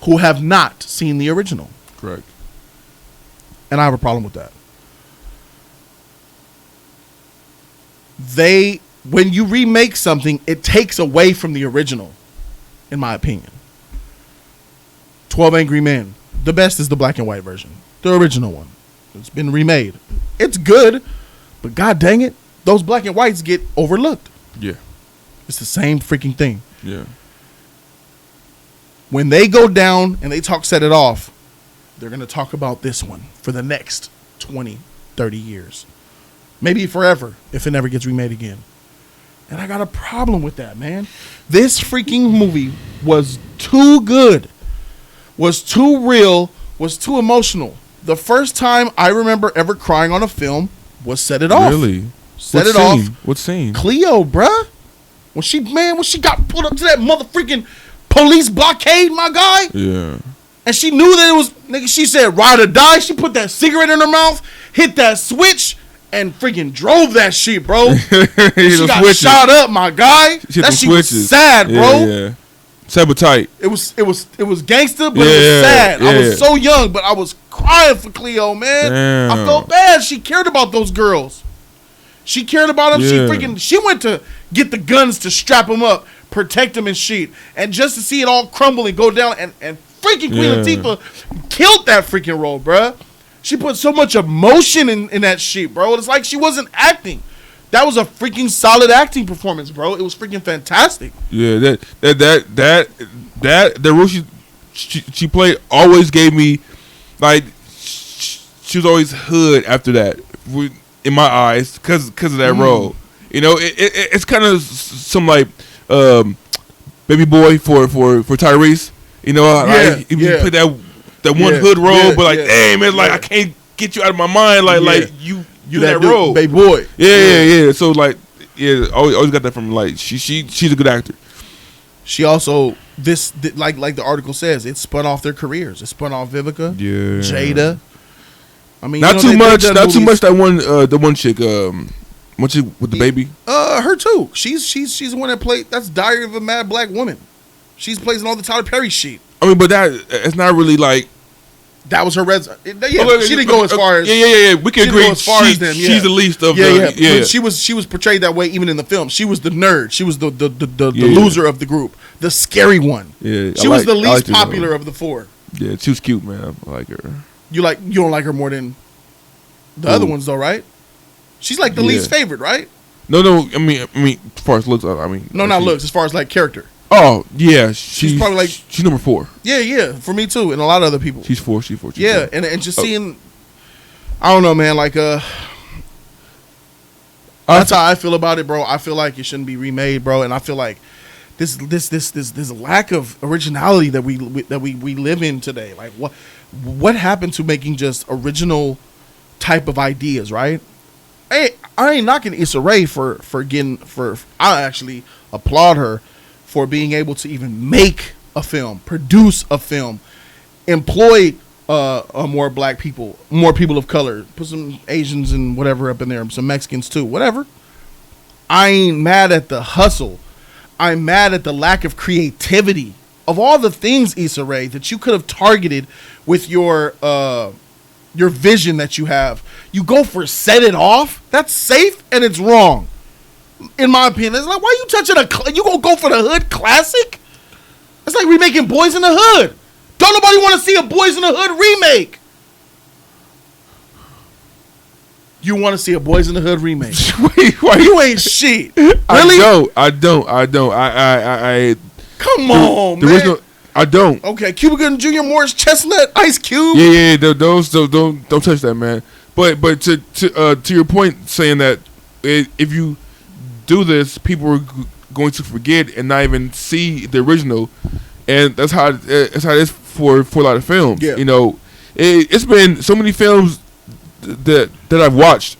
who have not seen the original. Correct. And I have a problem with that. When you remake something, it takes away from the original, in my opinion. 12 Angry Men. The best is the black and white version. The original one. It's been remade. It's good, but god dang it, those black and whites get overlooked. Yeah. It's the same freaking thing. Yeah. When they go down and they Set It Off, they're going to talk about this one for the next 20, 30 years. Maybe forever if it never gets remade again. And I got a problem with that, man. This freaking movie was too good, was too real, was too emotional. The first time I remember ever crying on a film was Set It Off. Really? Set It Off. What scene? Cleo, bruh. When she got pulled up to that motherfucking police blockade, my guy. Yeah. And she knew that it was, nigga, she said ride or die. She put that cigarette in her mouth, hit that switch, and freaking drove that shit, bro. She got shot up, my guy. That shit was sad, bro. Yeah. Sad but tight. It was gangster, but it was sad. Yeah. I was so young, but I was crying for Cleo, man. Damn. I felt bad. She cared about those girls. She cared about them. Yeah. She went to get the guns to strap them up, protect them and shit. And just to see it all crumble and go down, and freaking Queen Latifah killed that freaking role, bruh. She put so much emotion in that shit, bro. It's like she wasn't acting. That was a freaking solid acting performance, bro. It was freaking fantastic. Yeah, that role she played always gave me, like, she was always hood after that in my eyes because of that role. You know, it's kind of some like baby boy for Tyrese. You know, he played that one hood role, but like, damn, man, like I can't get you out of my mind. Like you that role, baby boy. Yeah. So like, always got that from, like, she's a good actor. She also like the article says, it spun off their careers. It spun off Vivica, Jada. I mean, not too much. That one chick, one chick with the baby. Her too. She's the one that played. That's Diary of a Mad Black Woman. She's plays in all the Tyler Perry shit. I mean, but it's not really like That was her she didn't go as far as We can agree. As far as them, She's the least of But she was portrayed that way even in the film. She was the nerd. She was the loser of the group, the scary one. Yeah, she was the least popular of the four. Yeah, she was cute, man. I like her. You don't like her more than the other ones, though, right? She's like the least favorite, right? No. I mean, as far as looks, not looks. As far as like character. Oh yeah, she's probably like she's number 4. Yeah, for me too, and a lot of other people. She's 4. Yeah, and just seeing, I don't know, man. Like that's how I feel about it, bro. I feel like it shouldn't be remade, bro, and I feel like this lack of originality that we live in today. Like what happened to making just original type of ideas, right? I ain't knocking Issa Rae for I actually applaud her for being able to even make a film, produce a film, employ more black people, more people of color, put some Asians and whatever up in there, some Mexicans too, whatever. I ain't mad at the hustle. I'm mad at the lack of creativity. Of all the things, Issa Rae, that you could have targeted with your vision that you have, you go for Set It Off. That's safe and it's wrong. In my opinion, it's like, why you touching you gonna go for the hood classic? It's like remaking Boys in the Hood. Don't nobody want to see a Boys in the Hood remake. You want to see a Boys in the Hood remake? Wait, why you ain't shit? Really? I don't. Come on, man. I don't. Okay, Cuba Gooding Jr., Morris Chestnut, Ice Cube. Yeah. Those don't touch that, man. But to your point, saying that if you do this, people are going to forget and not even see the original, and that's how it is for a lot of films. Yeah. You know, it's been so many films that I've watched.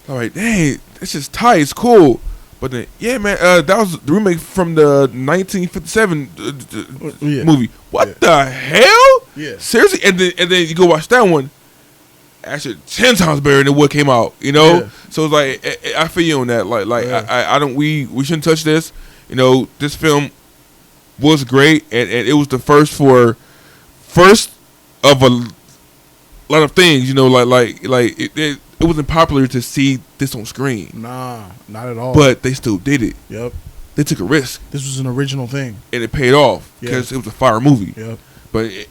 All right, hey, it's just tight. It's cool. But then, yeah, man, that was the remake from the 1957 movie. What the hell? Yeah. Seriously? And then you go watch that one. Actually, 10 times better than what came out. You know. Yeah. So it's like I feel you on that. Like I don't. We shouldn't touch this. You know, this film was great, and it was the first of a lot of things. You know, like it wasn't popular to see this on screen. Nah, not at all. But they still did it. Yep. They took a risk. This was an original thing. And it paid off because it was a fire movie. Yep.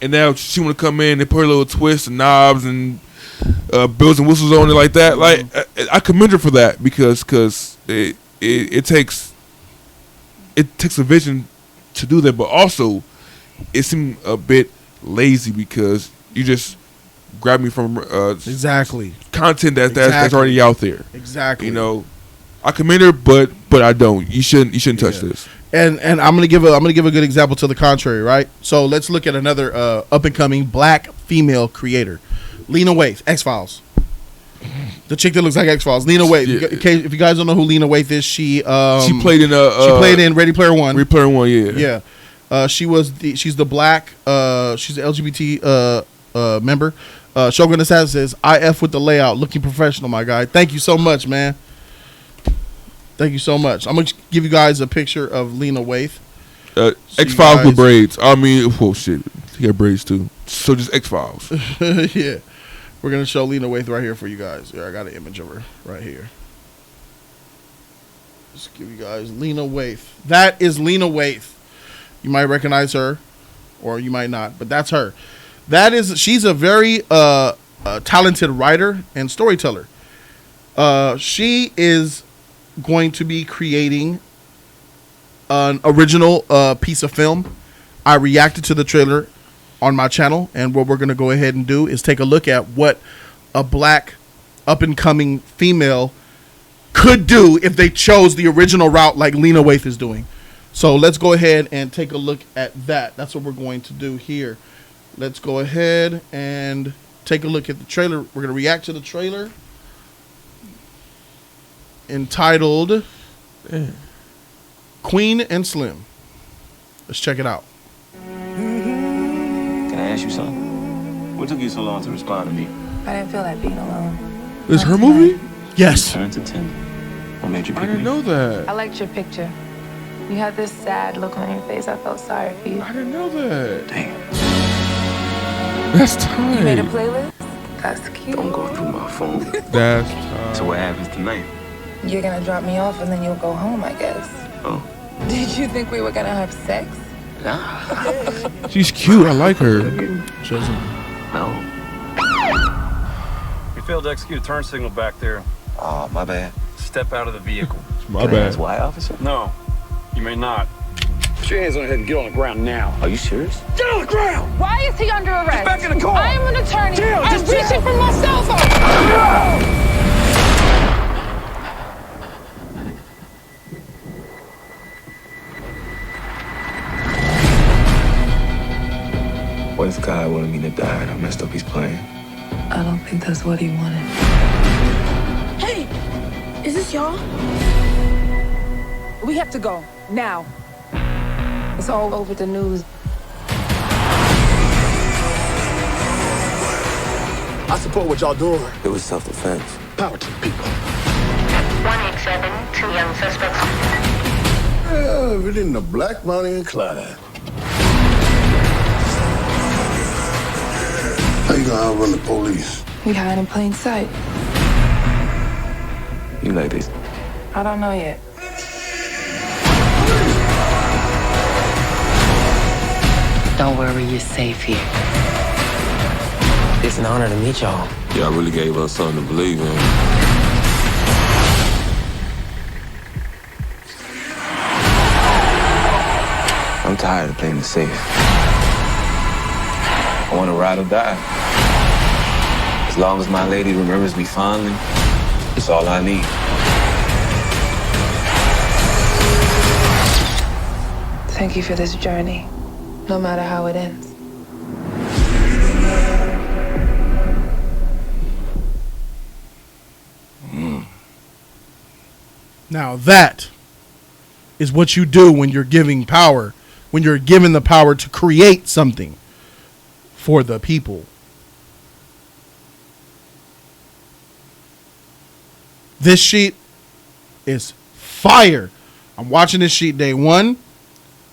And now she want to come in and put a little twist and knobs and bells and whistles on it like that. Mm-hmm. Like I commend her for that because it takes a vision to do that, but also it seemed a bit lazy because you just grab me from exactly content that's already out there. Exactly. You know, I commend her, but I don't. You shouldn't touch this. And I'm gonna give a good example to the contrary, right? So let's look at another up and coming black female creator, Lena Waithe, X-Files. The chick that looks like X-Files, Lena Waithe. Yeah. If you guys don't know who Lena Waithe is, she played in Ready Player One. Ready Player One, yeah. Yeah. She's the black she's the LGBT member. Shogun Assassin says, I F with the layout, looking professional, my guy. Thank you so much, man. Thank you so much. I'm going to give you guys a picture of Lena Waithe. X-Files with braids. I mean, oh shit. He got braids too. So just X-Files. Yeah. We're going to show Lena Waithe right here for you guys. Here, I got an image of her right here. Let's give you guys Lena Waithe. That is Lena Waithe. You might recognize her or you might not, but that's her. She's a very talented writer and storyteller. She is going to be creating an original piece of film. I reacted to the trailer on my channel, and what we're going to go ahead and do is take a look at what a black up-and-coming female could do if they chose the original route like Lena Waithe is doing. So let's go ahead and take a look at that. That's what we're going to do here. Let's go ahead and take a look at the trailer. We're going to react to the trailer entitled Queen and Slim. Let's check it out. Can I ask you something? What took you so long to respond to me? I didn't feel like being alone. Is her movie? Yes. Turn to 10. What made you pick I didn't me? know that. I liked your picture. You had this sad look on your face. I felt sorry for you. I didn't know that. Damn. That's You made a tight. playlist? That's cute. Don't go through my phone. That's So what happens tonight? You're gonna drop me off and then you'll go home, I guess. Oh. Did you think we were gonna have sex? Nah. she's cute. I like her. No. You failed to execute a turn signal back there. Oh, my bad. Step out of the vehicle. My Can I bad. ask why, officer? No, you may not. Put your hands on your head and get on the ground now. Are you serious? Get on the ground! Why is he under arrest? Get back in the car! I am an attorney. Jill, I'm just reaching chill. for my cell phone. What if God wanted me to die and I messed up his plan? I don't think that's what he wanted. Hey, is this y'all? We have to go now. It's all over the news. I support what y'all doing. It was self-defense. Power to the people. 187, 2 young suspects. Yeah, we're in the Black Bonnie and Clyde. How you gonna outrun the police? We hide in plain sight. You like this? I don't know yet. Don't worry, you're safe here. It's an honor to meet y'all. Y'all really gave us something to believe in. I'm tired of playing it safe. I want to ride or die. As long as my lady remembers me fondly, it's all I need. Thank you for this journey, no matter how it ends. Now that is what you do when you're giving power, when you're given the power to create something for the people. This sheet is fire. I'm watching this sheet day one.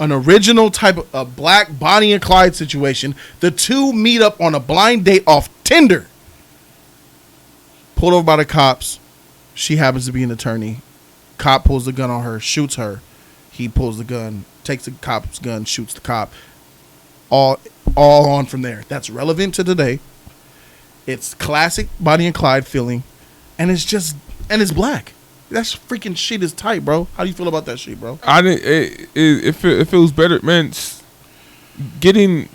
An original type of a black Bonnie and Clyde situation. The two meet up on a blind date off Tinder. Pulled over by the cops. She happens to be an attorney. Cop pulls the gun on her, shoots her. He pulls the gun, takes the cop's gun, shoots the cop. All on from there. That's relevant to today. It's classic Bonnie and Clyde feeling, and it's black. That freaking shit is tight, bro. How do you feel about that shit, bro? I didn't. It feels better, man. Getting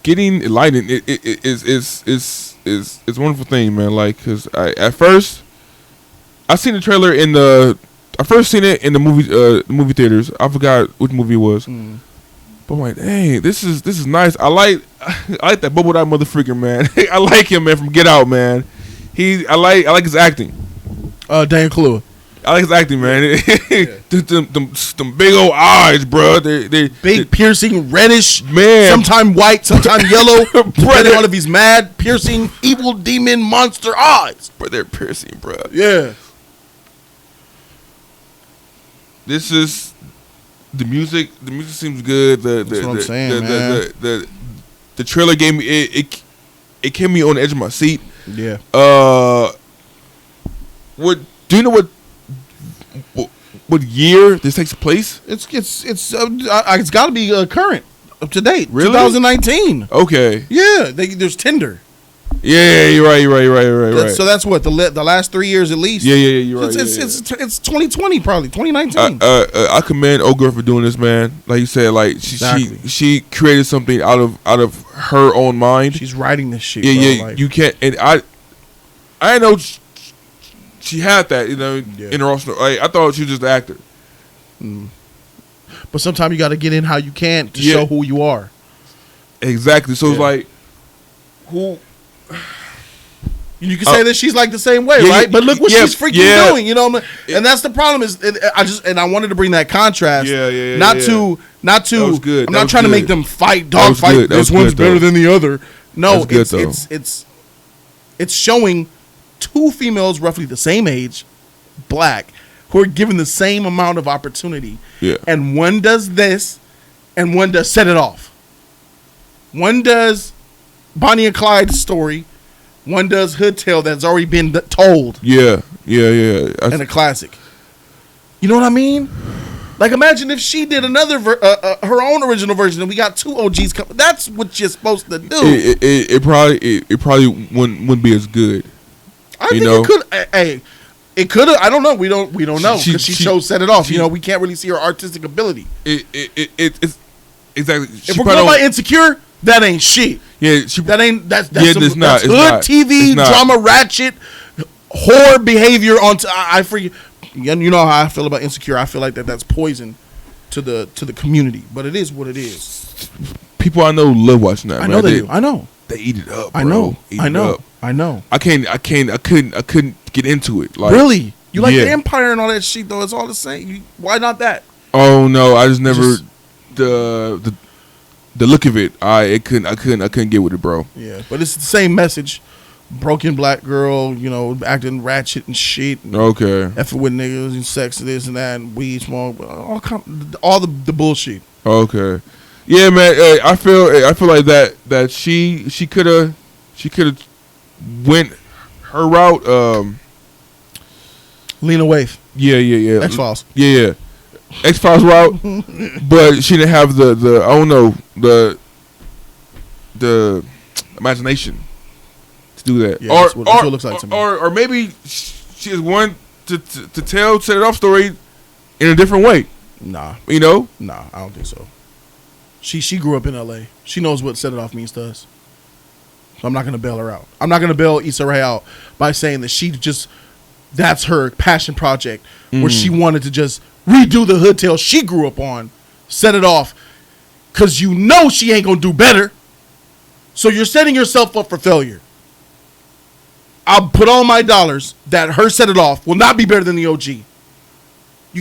enlightened is a wonderful thing, man. Like, cause at first I seen the trailer I first seen it in the movie theaters. I forgot which movie it was. But I'm like, hey, this is nice. I like that bubble dot motherfucker, man. I like him, man, from Get Out, man. I like his acting. Dan Clue. I like his acting, man. them big old eyes, bro. They Big, piercing, reddish, man. sometime white, sometime yellow. Depending on if he's mad, piercing, evil, demon, monster eyes. Bro, they're piercing, bro. Yeah. This is the music. The music seems good. That's what I'm saying, man. The trailer gave me it kept me on the edge of my seat. Yeah. What do you know? What year this takes place? It's got to be current, up to date. Really? 2019. Okay. Yeah. There's Tinder. Yeah, you're right. So that's what the last 3 years at least. Yeah, you're right. It's 2020 probably 2019. I commend old girl for doing this, man. Like you said, like she created something out of her own mind. She's writing this shit. Yeah, bro, like, you can't. And I know she had that, you know, in her arsenal. Like, I thought she was just an actor. But sometimes you got to get in how you can to show who you are. Exactly. So it's like, who? You can say that she's like the same way, right? But look what she's freaking doing, you know. And that's the problem. I wanted to bring that contrast. Not to. That was good. I'm not trying to make them fight, dog fight. This one's better than the other. No, it's showing two females roughly the same age, black, who are given the same amount of opportunity. Yeah. And one does this, and one does set it off. One does Bonnie and Clyde story. One does Hood Tale that's already been told. Yeah. And a classic. You know what I mean? Like, imagine if she did another her own original version, and we got 2 OGs coming. That's what you're supposed to do. It probably wouldn't be as good. I think it could. Hey, it could have. I don't know. We don't know because she chose Set It Off. We can't really see her artistic ability. It's exactly. If we're going by Insecure, that ain't shit. Yeah, that's it's not. That's hood TV drama, ratchet, whore behavior. I forget. You know how I feel about Insecure. I feel like that's poison to the community, but it is what it is. People I know love watching that. I know they do. I know they eat it up. Bro. I know. I couldn't get into it. Like, really, you like the Empire and all that shit though. It's all the same. Why not that? Oh no, I just never the look of it. I couldn't get with it, bro. Yeah, but it's the same message. Broken black girl, acting ratchet and shit. Okay. Effing with niggas and sex and this and that and weed smoke, all the bullshit. Okay. Yeah, man. I feel like that she could have went her route. Lena Waithe. Yeah. X-Files. Yeah. X-Files route, but she didn't have the I don't know the imagination. Do that, yeah, that's what it looks like to me. Or maybe she is one to tell Set It Off story in a different way. Nah, Nah, I don't think so. She grew up in L.A. She knows what Set It Off means to us. So I'm not gonna bail her out. I'm not gonna bail Issa Rae out by saying that that's her passion project where she wanted to just redo the hood tale she grew up on, Set It Off, because she ain't gonna do better. So you're setting yourself up for failure. I'll put all my dollars that her Set It Off will not be better than the OG. You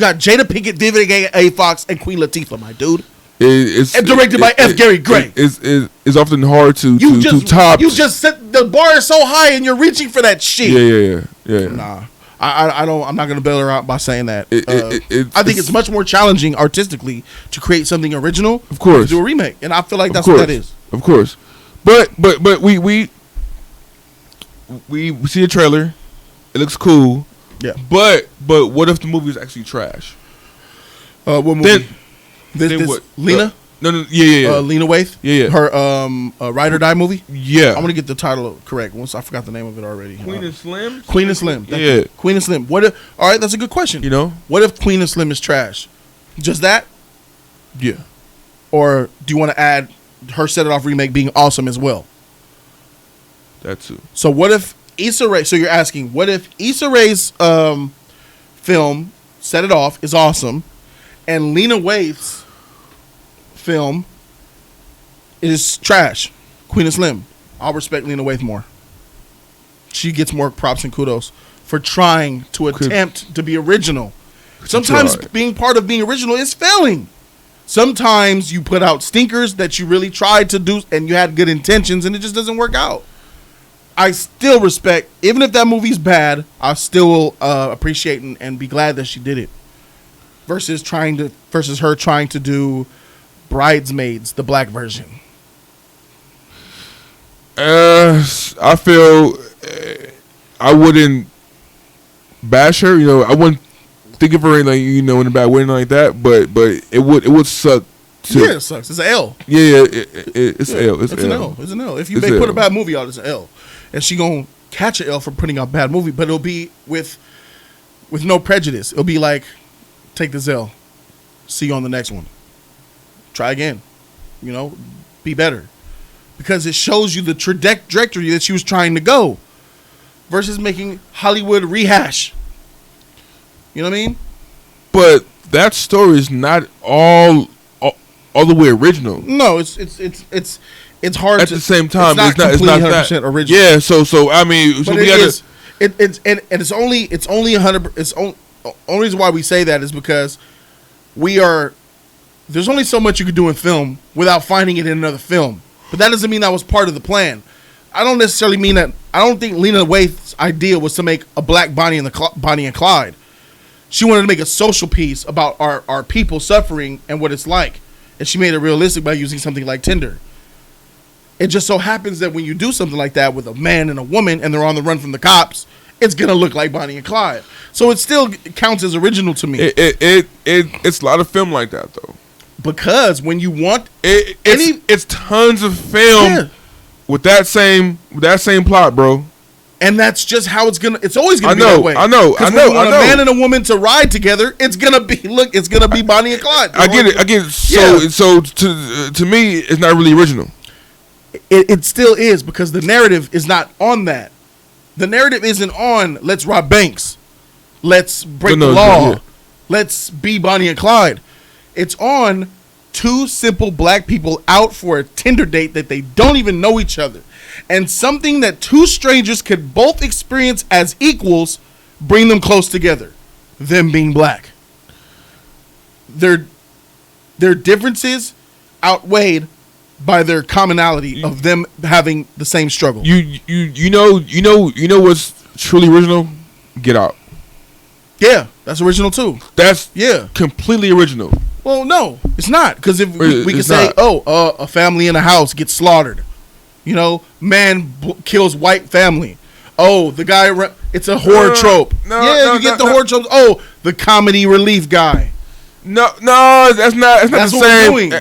got Jada Pinkett, David A. Fox, and Queen Latifah, my dude. And directed by F. Gary Gray. It's often hard to top. You just set the bar is so high, and you're reaching for that shit. Yeah. Nah, I don't. I'm not gonna bail her out by saying that. I think it's much more challenging artistically to create something original. Of course, to do a remake, and I feel like that's what that is. Of course, but we see a trailer. It looks cool. Yeah. But what if the movie is actually trash? What movie? This what? Lena? No. Yeah. Lena Waithe? Yeah. Her Ride or Die movie? Yeah. I'm gonna get the title correct. Once I forgot the name of it already. Queen and Slim? Queen and Slim. Yeah. Queen and Slim. What if? All right, that's a good question. What if Queen and Slim is trash? Just that? Yeah. Or do you want to add her Set It Off remake being awesome as well? That too. So what if Issa Rae? So you're asking, what if Issa Rae's film Set It Off is awesome, and Lena Waithe's film is trash? Queen and Slim. I'll respect Lena Waithe more. She gets more props and kudos for trying to attempt to be original. Sometimes being part of being original is failing. Sometimes you put out stinkers that you really tried to do and you had good intentions and it just doesn't work out. I still respect, even if that movie's bad, I still will appreciate and be glad that she did it. Versus her trying to do Bridesmaids, the black version. I feel I wouldn't bash her. I wouldn't think of her in a bad way like that. But it would suck. Yeah, it sucks. It's an L. Yeah, it's an L. It's an L. It's an L. If you put a bad movie out, it's an L. And she gonna catch an L for putting out a bad movie, but it'll be with no prejudice. It'll be like, take this L. See you on the next one. Try again. Be better. Because it shows you the trajectory that she was trying to go. Versus making Hollywood rehash. You know what I mean? But that story is not all the way original. No, it's hard at the same time. It's not 100% original. Yeah, so I mean, so but it's only 100. It's only reason why we say that is because there's only so much you could do in film without finding it in another film. But that doesn't mean that was part of the plan. I don't necessarily mean that. I don't think Lena Waithe's idea was to make a black Bonnie and Clyde. She wanted to make a social piece about our people suffering and what it's like. And she made it realistic by using something like Tinder. It just so happens that when you do something like that with a man and a woman and they're on the run from the cops, it's gonna look like Bonnie and Clyde. So it still counts as original to me. It's a lot of film like that though. Because when you want it's tons of film with that same plot, bro. And that's just how it's always gonna be that way. I know. When you want a man and a woman to ride together, it's gonna be Bonnie and Clyde. I get it. So to me, it's not really original. It still is, because the narrative is not on that. The narrative isn't on let's rob banks, let's break the law, let's be Bonnie and Clyde. It's on two simple black people out for a Tinder date that they don't even know each other. And something that two strangers could both experience as equals bring them close together. Them being black. Their differences outweighed by their commonality of them having the same struggle. You know what's truly original? Get Out. Yeah, that's original too. That's completely original. Well, no, it's not, because if we could say, not. a family in a house gets slaughtered, man kills white family. Oh, the guy, it's a horror trope. You get the horror trope. Oh, the comedy relief guy. No, that's not the same.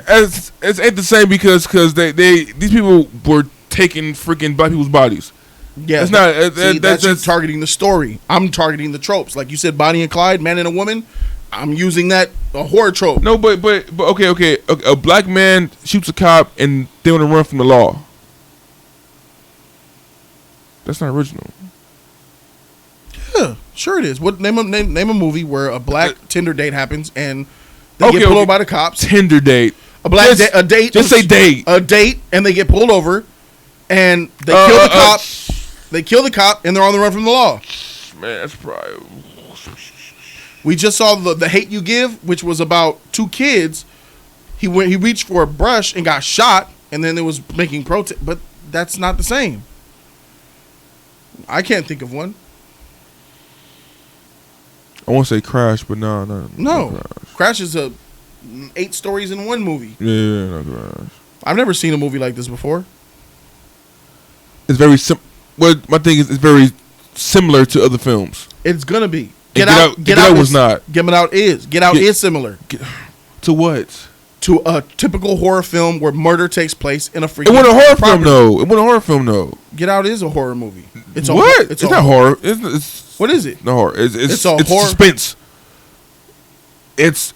It ain't the same because these people were taking freaking black people's bodies. Yeah, it's not. That's targeting the story. I'm targeting the tropes, like you said, Bonnie and Clyde, man and a woman. I'm using a horror trope. No, but okay. A black man shoots a cop and they want to run from the law. That's not original. Yeah, sure it is. What name a movie where a black Tinder date happens and they get pulled over by the cops? Tinder date. A date. Just say date. A date, and they get pulled over, and they kill the cop. They kill the cop, and they're on the run from the law. Man, that's probably. We just saw the Hate You Give, which was about two kids. He reached for a brush and got shot, and then it was making protest. But that's not the same. I can't think of one. I want to say Crash, but no. Crash is 8 stories in one movie. Yeah, no Crash. I've never seen a movie like this before. It's very Well, my thing is, it's very similar to other films. It's gonna be. Get Out was not. Get Out is similar. To what? To a typical horror film where murder takes place in a freaking. It wasn't a horror film though. Get Out is a horror movie. It's not horror. It's what is it? No horror. It's horror. Suspense. It's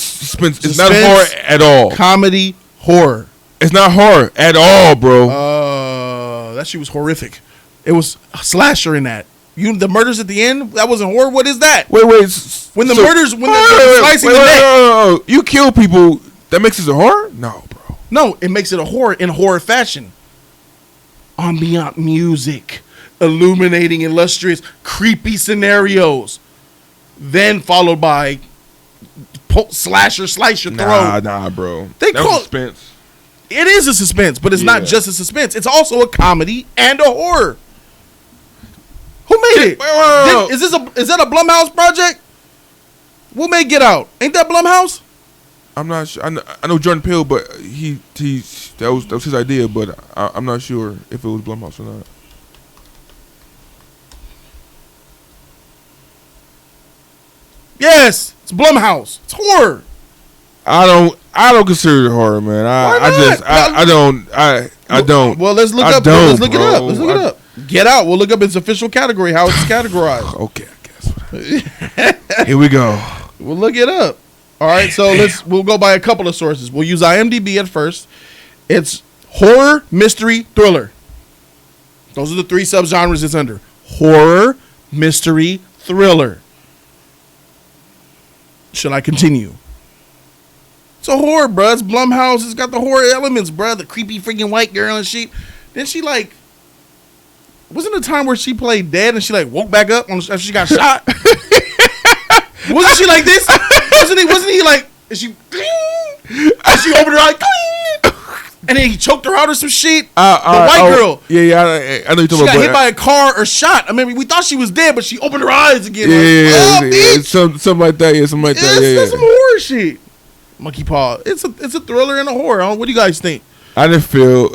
suspense. It's not horror at all. Comedy horror. It's not horror at all, bro. That shit was horrific. It was a slasher in that. The murders at the end, that wasn't horror. What is that? Wait. When they're slicing the neck. You kill people, that makes it a horror? No, bro. No, it makes it a horror in horror fashion. Ambient music, illuminating, illustrious, creepy scenarios, then followed by slash your throat. Nah, bro. They call suspense. It is a suspense, but it's not just a suspense. It's also a comedy and a horror. Who made it? Is that a Blumhouse project? Who made Get Out? Ain't that Blumhouse? I'm not sure. I know Jordan Peele, but that was his idea, but I'm not sure if it was Blumhouse or not. Yes, it's Blumhouse. It's horror. I don't consider it horror, man. I don't. Well, let's look up. Let's look it up. Get Out. We'll look up its official category, how it's categorized. Okay, I guess. Here we go. We'll look it up. All right, so we'll go by a couple of sources. We'll use IMDb at first. It's horror, mystery, thriller. Those are the 3 subgenres it's under. Horror, mystery, thriller. Should I continue? It's a horror, bruh. It's Blumhouse. It's got the horror elements, bruh. The creepy freaking white girl and shit. Then she wasn't a time where she played dead and she woke back up after she got shot? Wasn't she like this? Wasn't he like, and she opened her eye, and then he choked her out or some shit? The white girl. Yeah, I know you're talking about. She got hit by a car or shot. I mean, we thought she was dead, but she opened her eyes again. Something like that. Yeah, That's some horror shit. Monkey Paw. It's a thriller and a horror. What do you guys think? I didn't feel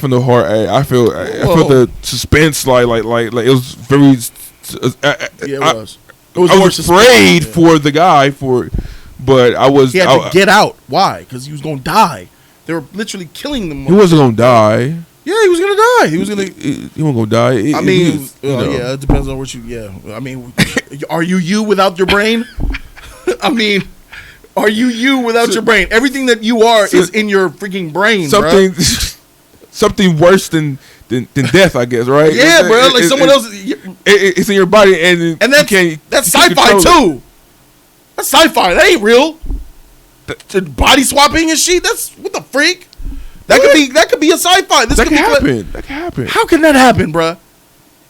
no heart. I felt the suspense like it was very. It was. I was afraid for the guy but I was. He had to get out. Why? Because he was gonna die. They were literally killing them. He wasn't gonna die. Yeah, he was gonna die. He was gonna. He wasn't gonna die. I mean, yeah, it depends on what you. Yeah, I mean, are you without your brain? I mean, are you without your brain? Everything that you are is in your freaking brain. Something worse than death, I guess, right? Yeah, bro. Like someone else. It's in your body, and that's sci-fi too. That's sci-fi. That ain't real. Body swapping and shit. That's what the freak. That could be a sci-fi. That could happen. That could happen. How can that happen, bro?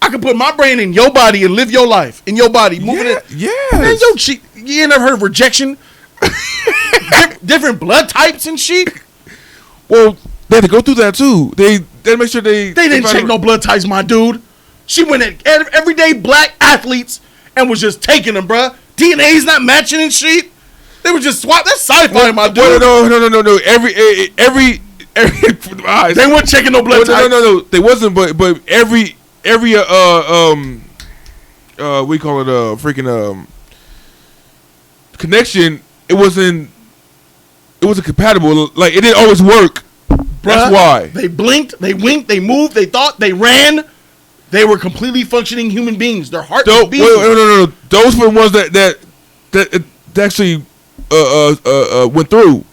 I could put my brain in your body and live your life in your body, moving it. Yeah. Man, you ain't never heard of rejection? Different blood types and shit. Well, they had to go through that too. They make sure they didn't check no blood types, my dude. She went at everyday black athletes and was just taking them, bro. DNA's not matching and shit. They were just swap. That's sci-fi, my dude. No. Every eyes. They weren't checking no blood types. No. They wasn't. But every what we call it freaking connection. It wasn't compatible. Like it didn't always work. Bruh, that's why they blinked, they winked, they moved, they thought, they ran. They were completely functioning human beings. Their heart was beating. No. Those were the ones that actually went through.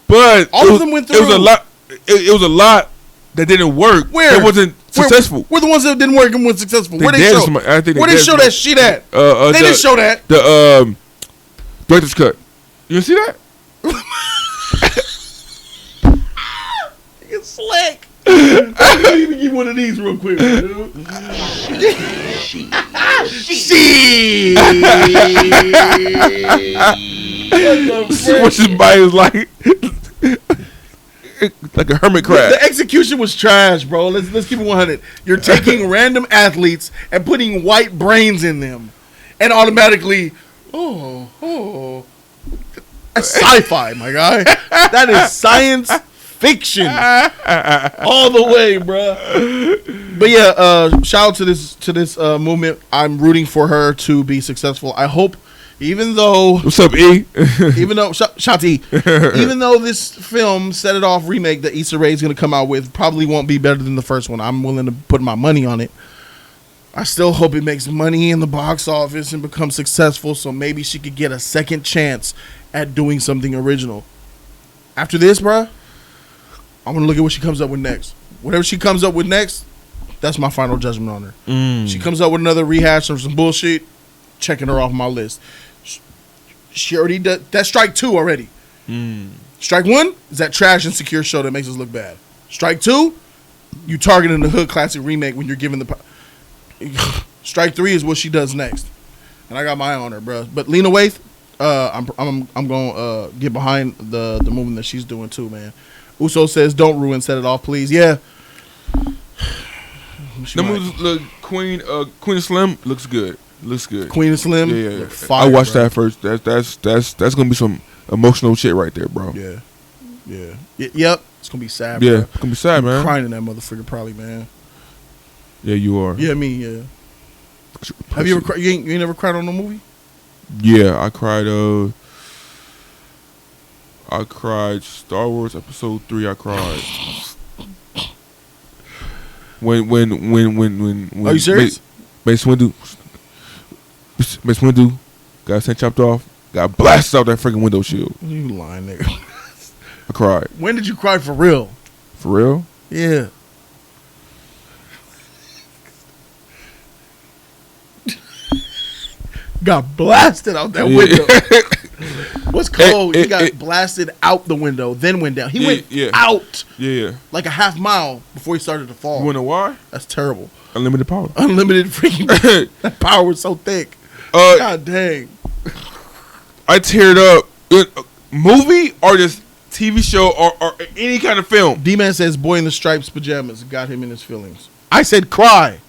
But all of them went through. It was a lot. It was a lot that didn't work. Where it wasn't successful. Were the ones that didn't work and weren't successful? Where they show? Where they show that shit at? They didn't show that. The director's cut. You see that? It's slick. Let me give you one of these real quick, dude. She. What's his body is like a hermit crab. The execution was trash, bro. Let's keep it 100. You're taking random athletes and putting white brains in them, and automatically, that's sci-fi, my guy. That is science fiction all the way, bro. But yeah, shout out to this movement. I'm rooting for her to be successful. I hope, even though what's up, E? Even though shout to E. Even though this film Set It Off remake that Issa Rae is going to come out with probably won't be better than the first one. I'm willing to put my money on it. I still hope it makes money in the box office and becomes successful, so maybe she could get a second chance at doing something original. After this, bruh, I'm going to look at what she comes up with next. Whatever she comes up with next, that's my final judgment on her. She comes up with another rehash or some bullshit, checking her off my list. She already did that's strike 2 already. Strike 1 is that trash insecure show that makes us look bad. Strike 2, you targeting the hood classic remake when you're giving the strike 3 is what she does next, and I got my eye on her, bro. But Lena Waithe, I'm gonna get behind the movement that she's doing too, man. Uso says, "Don't ruin Set It Off, please." Yeah. The movie look Queen of Slim looks good. Looks good. Queen of Slim. Yeah. Fire, I watched bro. that first. That's gonna be some emotional shit right there, bro. Yeah. Yep. It's gonna be sad. Yeah, bro. it's gonna be sad, man. Crying in that motherfucker, probably, man. Yeah, you are. Yeah, me. Yeah. Have you ever cried? You ain't never cried on no movie? Yeah, I cried. I cried Star Wars Episode 3. I cried. When Are you serious? Mace Windu got his head chopped off, got blasted out that freaking window shield. You lying, nigga. I cried. When did you cry for real? For real? Yeah. Got blasted out that window. What's cold? He got blasted out the window, then went down. He went out. Yeah. Like a half mile before he started to fall. You wanna know why? That's terrible. Unlimited power. Unlimited freaking. That power was so thick. God dang. I teared up. Movie or just TV show or any kind of film. D-Man says Boy in the Stripes pajamas got him in his feelings. I said cry.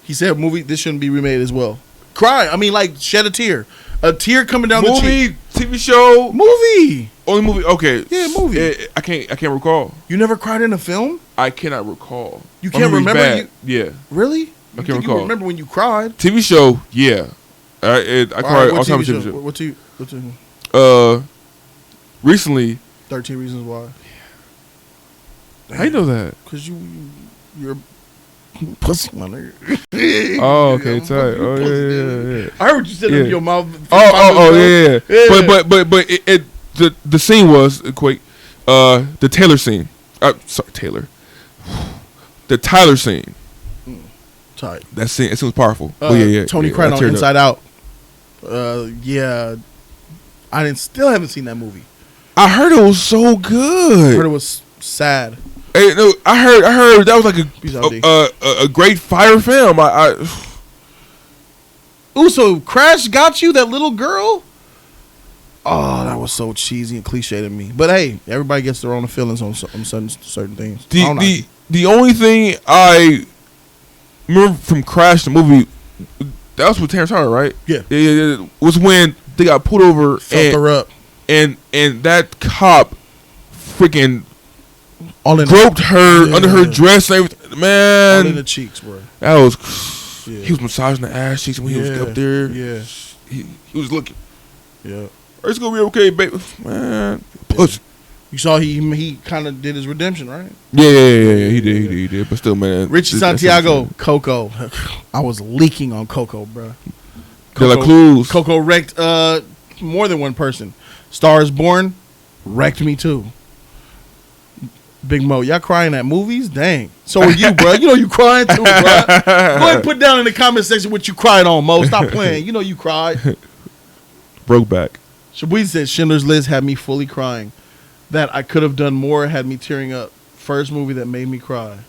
He said movie, this shouldn't be remade as well. Cry. I mean, like, shed a tear. A tear coming down the cheek. TV show, movie. only movie. Okay, Yeah, movie. I can't recall. You never cried in a film? I cannot recall. You My can't memory's remember? bad. Yeah, Really? I You can't think recall. You remember when you cried? TV show. Yeah, I cried all the time. What TV TV show. What TV? Recently. 13 Reasons Why. How you know that? Because you're pussy, my nigga. Oh, okay, I'm tight. fucking Oh, pussy, yeah, dude. yeah, yeah. I heard you said it Yeah. in your mouth. Oh, yeah. Yeah. But the scene was the Taylor scene. Sorry, Taylor. The Tyler scene. Tight. That scene. It was powerful. Yeah. Tony yeah, cried I on teared up. Inside Out. Yeah. I still haven't seen that movie. I heard it was so I good. heard it was sad. Hey, no, I heard that was like Peace out, D. a great fire film. Ooh, so Crash got you, that little girl? Oh, that was so cheesy and cliche to me. But hey, everybody gets their own feelings on certain things. I don't know. The only thing I remember from Crash the movie, that was with Terrence Howard, right? Yeah. Yeah, was when they got pulled over Felt her up. and that cop freaking All in groped her under her Yeah. dress and everything. Man, all in the cheeks, bro. that was. Yeah. He was massaging the ass cheeks when he was up there. Yeah. He was looking. Yeah. It's gonna be okay, baby. Man, push. You saw he kind of did his redemption, right? Yeah. He did. But still, man. Richie Santiago, Coco. I was leaking on Coco, bro. De La Cruz. Coco wrecked more than one person. Star is Born wrecked me too. Big Mo, y'all crying at movies? Dang. So are you, bro. You know you crying too, bro. Go ahead and put down in the comment section what you cried on, Mo. Stop playing. You know you cried. Brokeback. Shabweed said Schindler's List had me fully crying. That I could have done more had me tearing up. First movie that made me cry.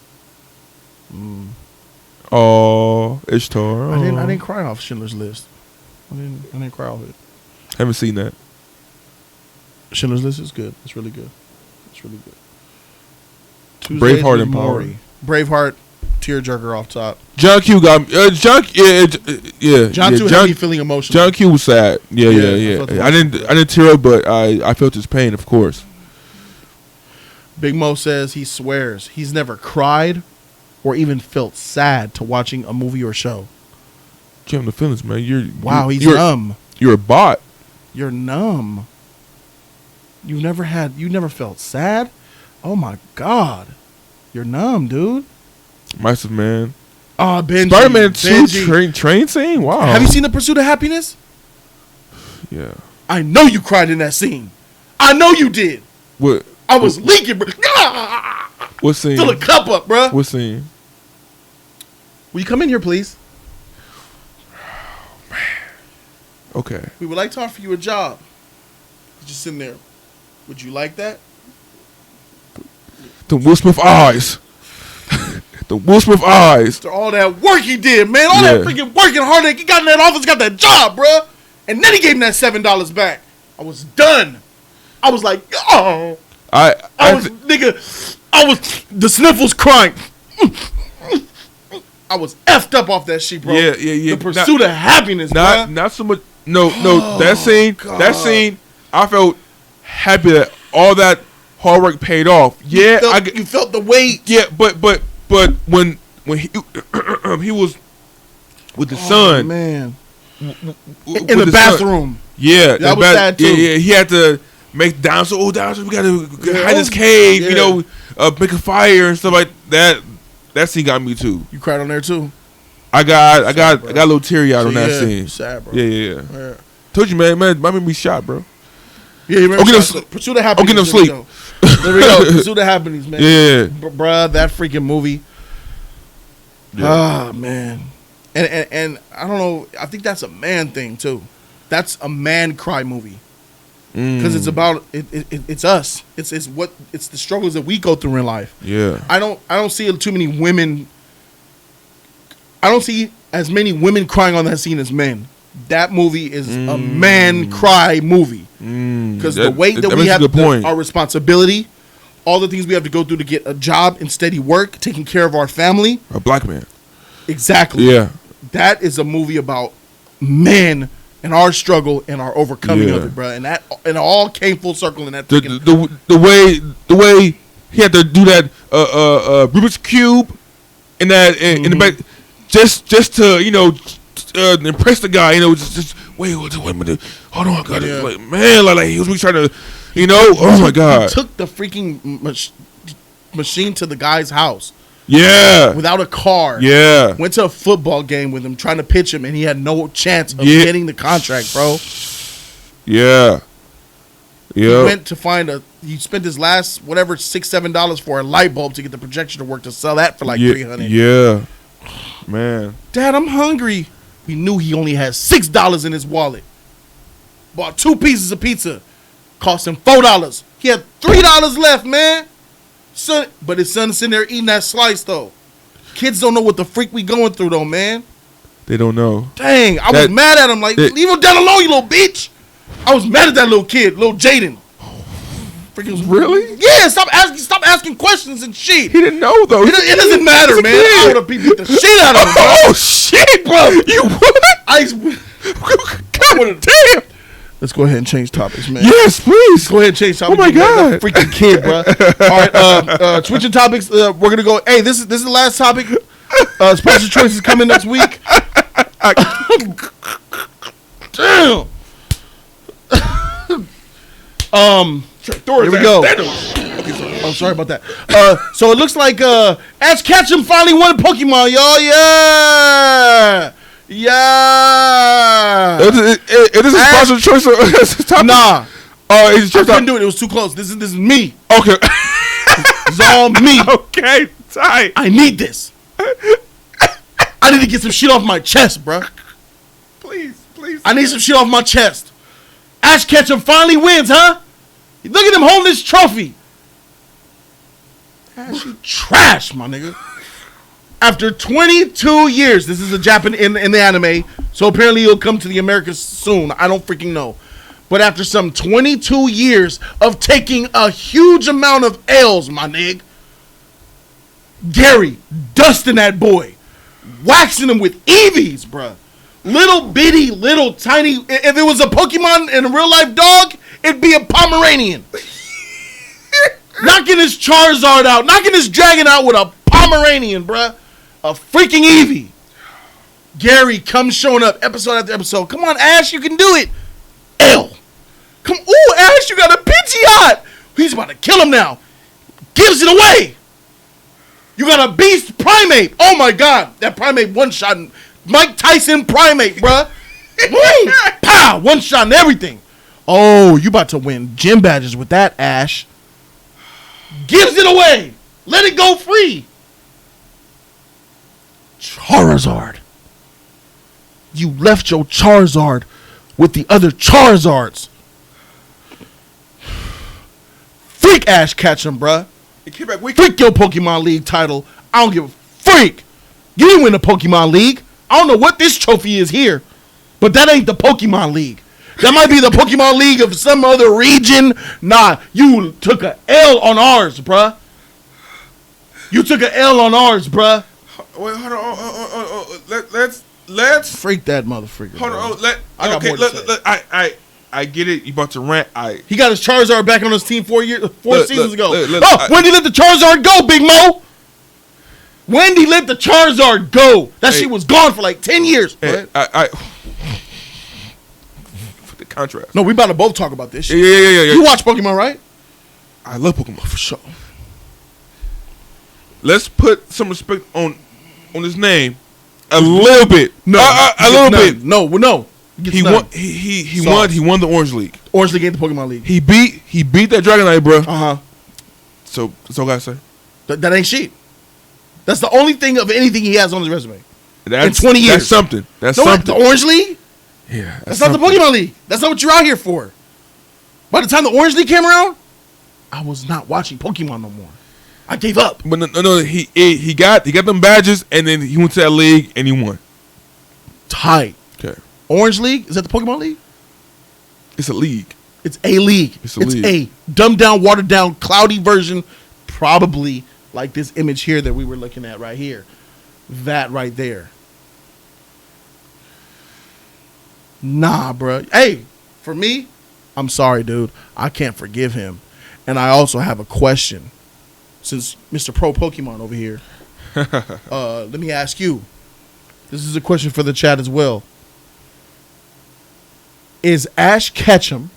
Oh, Ishtar. I didn't cry off Schindler's List. I didn't cry off it. Haven't seen that. Schindler's List is good. It's really good. It's really good. Braveheart and Power. Maury. Braveheart, tearjerker off top. John Q got me. John John had me feeling emotional. John Q was sad. Yeah. I felt I didn't tear up, but I felt his pain, of course. Big Mo says he swears he's never cried or even felt sad to watching a movie or show. You have the feelings, man. He's you're numb. You're a bot. You're numb. You never felt sad? Oh my God. You're numb, dude. Massive man. Oh, Benji. Spider-Man 2 Benji. train scene? Wow. Have you seen The Pursuit of Happiness? Yeah. I know you cried in that scene. I know you did. What? I was leaking, bro. What scene? Fill a cup up, bro. What scene? Will you come in here, please? Okay. We would like to offer you a job. Just sitting there. Would you like that? The Will Smith eyes. The Will Smith eyes. After all that work he did, man. All that freaking working hard that he got in that office, got that job, bro. And then he gave him that $7 back. I was done. I was like, oh. I was the sniffles crying. I was effed up off that shit, bro. Yeah. The Pursuit of Happiness, bro. Not so much. No. That scene. I felt happy that all that hard work paid off. Yeah, you felt the weight. Yeah, but when he was with the son, man, in the bathroom. Yeah, that was sad too. Yeah, he had to make downstairs. We got to hide this cave. Yeah. Make a fire and stuff like that. That scene got me too. You cried on there too. I got a little teary out on that scene. Sad, bro. Yeah. Told you, man, my memory shot, bro. Yeah, you remember Pursuit of Happiness. Get him sleep. There we go. Pursuit of Happiness, man. Yeah. Bruh, that freaking movie. Yeah. Ah, man. And I don't know. I think that's a man thing, too. That's a man cry movie. Because it's about, it's us. It's the struggles that we go through in life. Yeah. I don't see too many women. I don't see as many women crying on that scene as men. That movie is a man cry movie. Because the weight that we have, our responsibility, all the things we have to go through to get a job and steady work, taking care of our family. A black man. Exactly. Yeah. That is a movie about men and our struggle and our overcoming of it, bro. And it all came full circle in that. The way he had to do that Rubik's cube in the back, just to impress the guy. Just wait a minute, hold on, God, like man, like he was really trying to, oh my God. He took the freaking machine to the guy's house. Yeah. Without a car. Yeah. Went to a football game with him, trying to pitch him, and he had no chance of getting the contract, bro. Yeah. Yeah. He went to he spent his last, whatever, $6-7 for a light bulb to get the projection to work, to sell that for like $300. Yeah. Man. Dad, I'm hungry. We knew he only had $6 in his wallet. Bought 2 pieces of pizza. Cost him $4. He had $3 left, man. Son, but his son's sitting there eating that slice, though. Kids don't know what the freak we going through, though, man. They don't know. Dang, I was mad at him. Like, leave him down alone, you little bitch. I was mad at that little kid, little Jaden. Freaking really? Yeah, stop asking questions and shit. He didn't know, though. It doesn't matter, man. I would have beat the shit out of him, bro. Oh, shit, bro. You what? God damn. Let's go ahead and change topics, man. Yes, please. Go ahead and change topics. Oh my God, freaking kid, bro. All right, switching topics. We're gonna go. Hey, this is the last topic. Special choices coming next week. Damn. Here we go. Oh, sorry about that. So it looks like Ash Ketchum finally won Pokemon, y'all. Yeah. Yeah. It is a sponsor choice. Nah. I couldn't do it. It was too close. This is me. Okay. It's all me. Okay. Tight. I need this. I need to get some shit off my chest, bro. Please. I need some shit off my chest. Ash Ketchum finally wins, huh? Look at him holding this trophy. Ash, you trash, my nigga. After 22 years, this is a Japan in the anime, so apparently he'll come to the Americas soon. I don't freaking know. But after some 22 years of taking a huge amount of L's, my nigga, Gary dusting that boy, waxing him with Eevees, bruh. Little bitty, little tiny. If it was a Pokemon and a real life dog, it'd be a Pomeranian. Knocking his Charizard out, knocking his dragon out with a Pomeranian, bruh. A freaking Eevee. Gary comes showing up episode after episode. Come on, Ash, you can do it. L. Come, ooh, Ash, you got a Pidgeot. He's about to kill him now. Gives it away. You got a beast primate. Oh my God, that primate one-shot Mike Tyson primate, bruh. Pow, one-shot and everything. Oh, you about to win gym badges with that, Ash. Gives it away. Let it go free. Charizard. You left your Charizard with the other Charizards. Freak Ash Ketchum, bruh. Freak your Pokemon League title. I don't give a freak. You didn't win the Pokemon League. I don't know what this trophy is here, but that ain't the Pokemon League. That might be the Pokemon League of some other region. Nah, you took a L on ours, bruh. You took a L on ours, bruh. Wait, hold on. Let's freak that motherfucker. Hold on. I get it. You about to rant. He got his Charizard back on his team 4 seasons ago. Look, when did he let the Charizard go, Big Mo? When did he let the Charizard go? That shit was gone for like 10 years. For the contrast. No, we about to both talk about this shit. Yeah. You watch Pokemon, right? I love Pokemon for sure. Let's put some respect on his name. A little bit. No. A little bit. No. He won the Orange League. Orange League ain't the Pokemon League. He beat that Dragonite, bro. Uh-huh. So that's all I gotta say. That ain't shit. That's the only thing of anything he has on his resume. That's, in 20 years. That's something. That's no, something. The Orange League? Yeah. That's not the Pokemon League. That's not what you're out here for. By the time the Orange League came around, I was not watching Pokemon no more. I gave up. But no, he got them badges, and then he went to that league and he won. Tight. Okay. Orange League? Is that the Pokemon League? It's a league. It's a league. It's a dumbed down, watered down, cloudy version, probably like this image here that we were looking at right here. That right there. Nah, bro. Hey, for me, I'm sorry, dude. I can't forgive him. And I also have a question. Since Mr. Pro Pokemon over here, let me ask you. This is a question for the chat as well. Is Ash Ketchum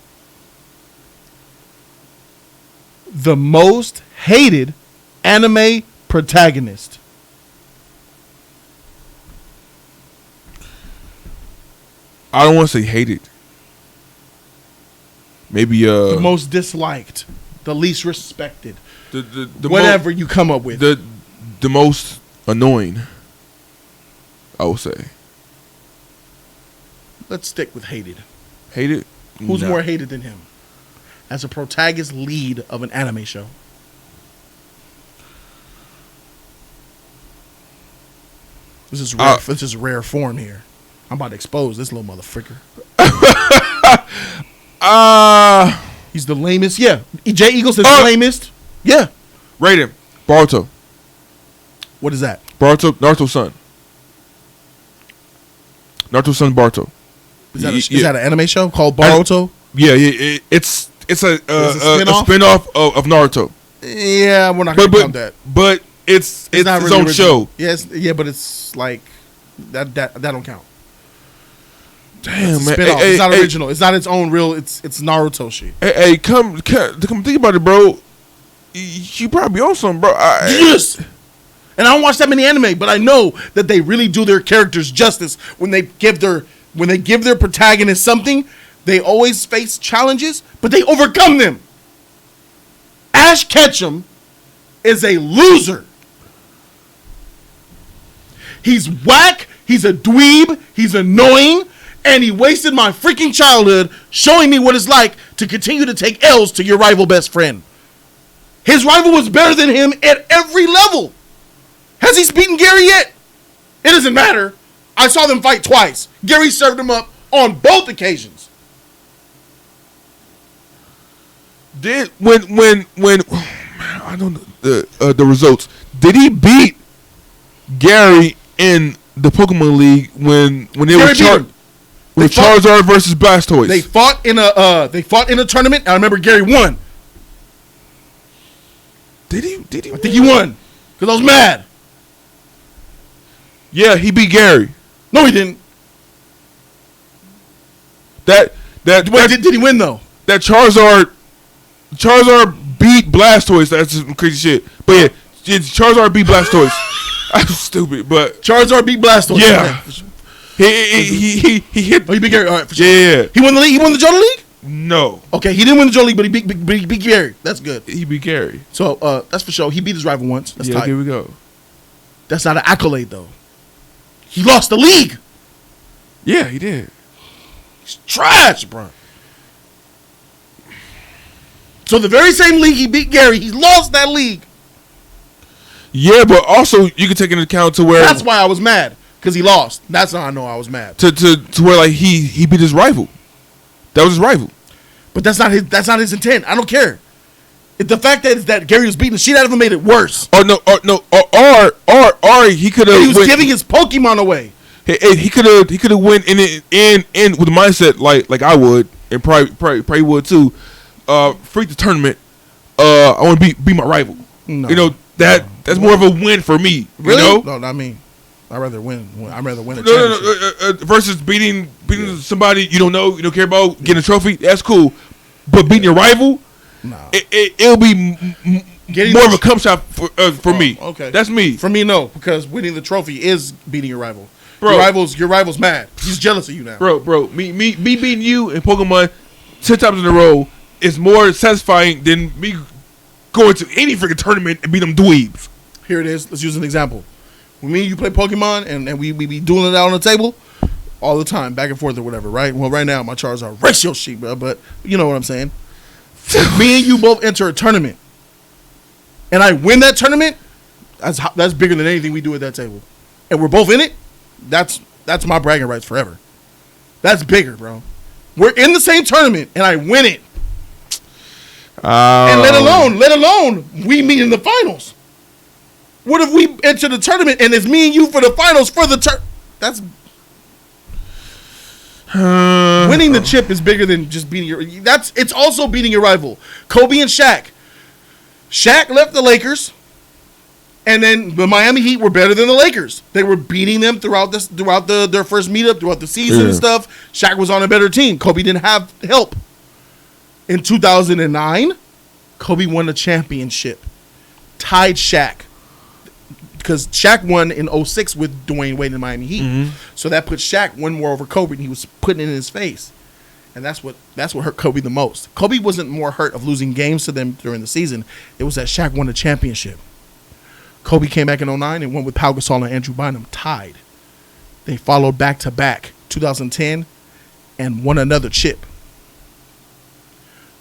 the most hated anime protagonist? I don't want to say hated. Maybe The most disliked, the least respected, the whatever you come up with. the most annoying, I would say. Let's stick with hated. Hated? Who's Nah. more hated than him as a protagonist lead of an anime show? This is rare. This is rare form here. I'm about to expose this little motherfucker. He's the lamest. Yeah, J Eagles is the lamest. Yeah. Rate him. Boruto. What is that? Naruto's son. Naruto's son Boruto. Is that an anime show called Boruto? Yeah. It's a spin-off? spin-off of Naruto. Yeah, we're not gonna count that. But it's not its really own original. show. Yes, yeah, but it's like that don't count. Damn, It's a man. spin-off. Hey, It's not hey, original. It's not its own real. It's Naruto shit. Hey, come think about it, bro. You probably on something, bro. Yes. And I don't watch that many anime, but I know that they really do their characters justice when they give their protagonist something. They always face challenges, but they overcome them. Ash Ketchum is a loser. He's whack. He's a dweeb. He's annoying. And he wasted my freaking childhood showing me what it's like to continue to take L's to your rival best friend. His rival was better than him at every level. Has he beaten Gary yet? It doesn't matter. I saw them fight twice. Gary served him up on both occasions. Did when I don't know the results. Did he beat Gary in the Pokemon League when they were Charizard versus Blastoise? They fought in a tournament. I remember Gary won. Did he? I think he won because I was mad. Yeah, he beat Gary. No, he didn't. Wait, Did he win though? That Charizard beat Blastoise. That's some crazy shit. But yeah, Charizard beat Blastoise. I'm stupid, but Charizard beat Blastoise. yeah, he hit. Oh, he beat Gary. All right, for sure. Yeah. He won the league. He won the Jody League. No, Okay, he didn't win the Jody League, but he beat Gary. That's good. he beat Gary. So that's for sure. He beat his rival once. That's Yeah, tight. here we go. That's not an accolade though. He lost the league. Yeah, he did. He's trash, bro. So the very same league he beat Gary, he lost that league. Yeah, but also you can take into account to where That's why I was mad, because he lost. That's how I know I was mad. to where like he beat his rival. That was his rival. But that's not his intent. I don't care. The fact that Gary was beating the shit out of him made it worse. Or he could have. He was giving his Pokemon away. He could have went in with the mindset like I would, and probably would too. Freak the tournament. I want to beat my rival. No. You know that's more of a win for me. Really? You know? No, not me. I'd rather win. I'd rather win a No, championship. versus beating somebody you don't know, you don't care about, getting a trophy. That's cool, but beating your rival, Nah. it'll be more of a come shot for me. Okay, that's me. For me, no, because winning the trophy is beating your rival. Bro. Your rival's mad. He's jealous of you now. Bro, me beating you in Pokemon 10 times in a row is more satisfying than me going to any freaking tournament and beat them dweebs. Here it is. Let's use an example. When me and you play Pokemon and we be dueling it out on the table all the time, back and forth or whatever, right? Well, right now my Charizard ratio sheet, bro, but you know what I'm saying. If me and you both enter a tournament and I win that tournament, that's bigger than anything we do at that table. And we're both in it, that's my bragging rights forever. That's bigger, bro. We're in the same tournament and I win it. And let alone we meet in the finals. What if we enter the tournament and it's me and you for the finals for the that's Winning the chip is bigger than just beating your. It's also beating your rival. Kobe and Shaq. Shaq left the Lakers, and then the Miami Heat were better than the Lakers. They were beating them throughout their first meetup, throughout the season and stuff. Shaq was on a better team. Kobe didn't have help. In 2009, Kobe won the championship, tied Shaq. Because Shaq won in 06 with Dwayne Wade and the Miami Heat. Mm-hmm. So that put Shaq one more over Kobe, and he was putting it in his face. And that's what hurt Kobe the most. Kobe wasn't more hurt of losing games to them during the season. It was that Shaq won the championship. Kobe came back in 09 and went with Pau Gasol and Andrew Bynum, tied. They followed back-to-back 2010 and won another chip.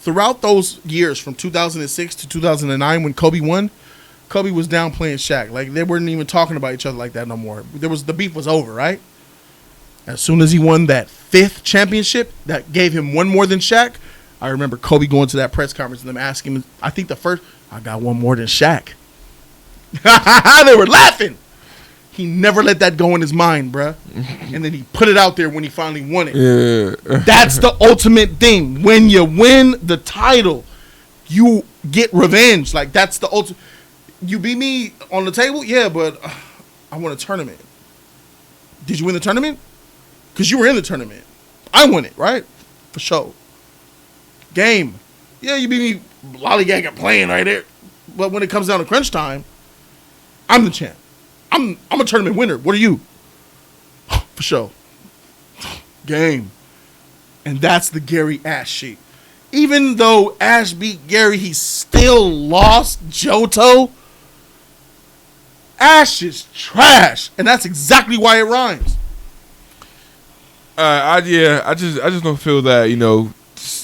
Throughout those years from 2006 to 2009 when Kobe won, Kobe was downplaying Shaq. Like, they weren't even talking about each other like that no more. The beef was over, right? As soon as he won that 5th championship that gave him one more than Shaq, I remember Kobe going to that press conference and them asking him, I think the first, I got one more than Shaq. They were laughing. He never let that go in his mind, bruh. And then he put it out there when he finally won it. Yeah. That's the ultimate thing. When you win the title, you get revenge. Like, that's the ultimate. You beat me on the table? Yeah, but I won a tournament. Did you win the tournament? Because you were in the tournament. I won it, right? For sure. Game. Yeah, you beat me lollygagging playing right there. But when it comes down to crunch time, I'm the champ. I'm a tournament winner. What are you? For sure. Game. And that's the Gary Ash shit. Even though Ash beat Gary, he still lost Johto. Ash is trash, and that's exactly why it rhymes. I just don't feel that, you know,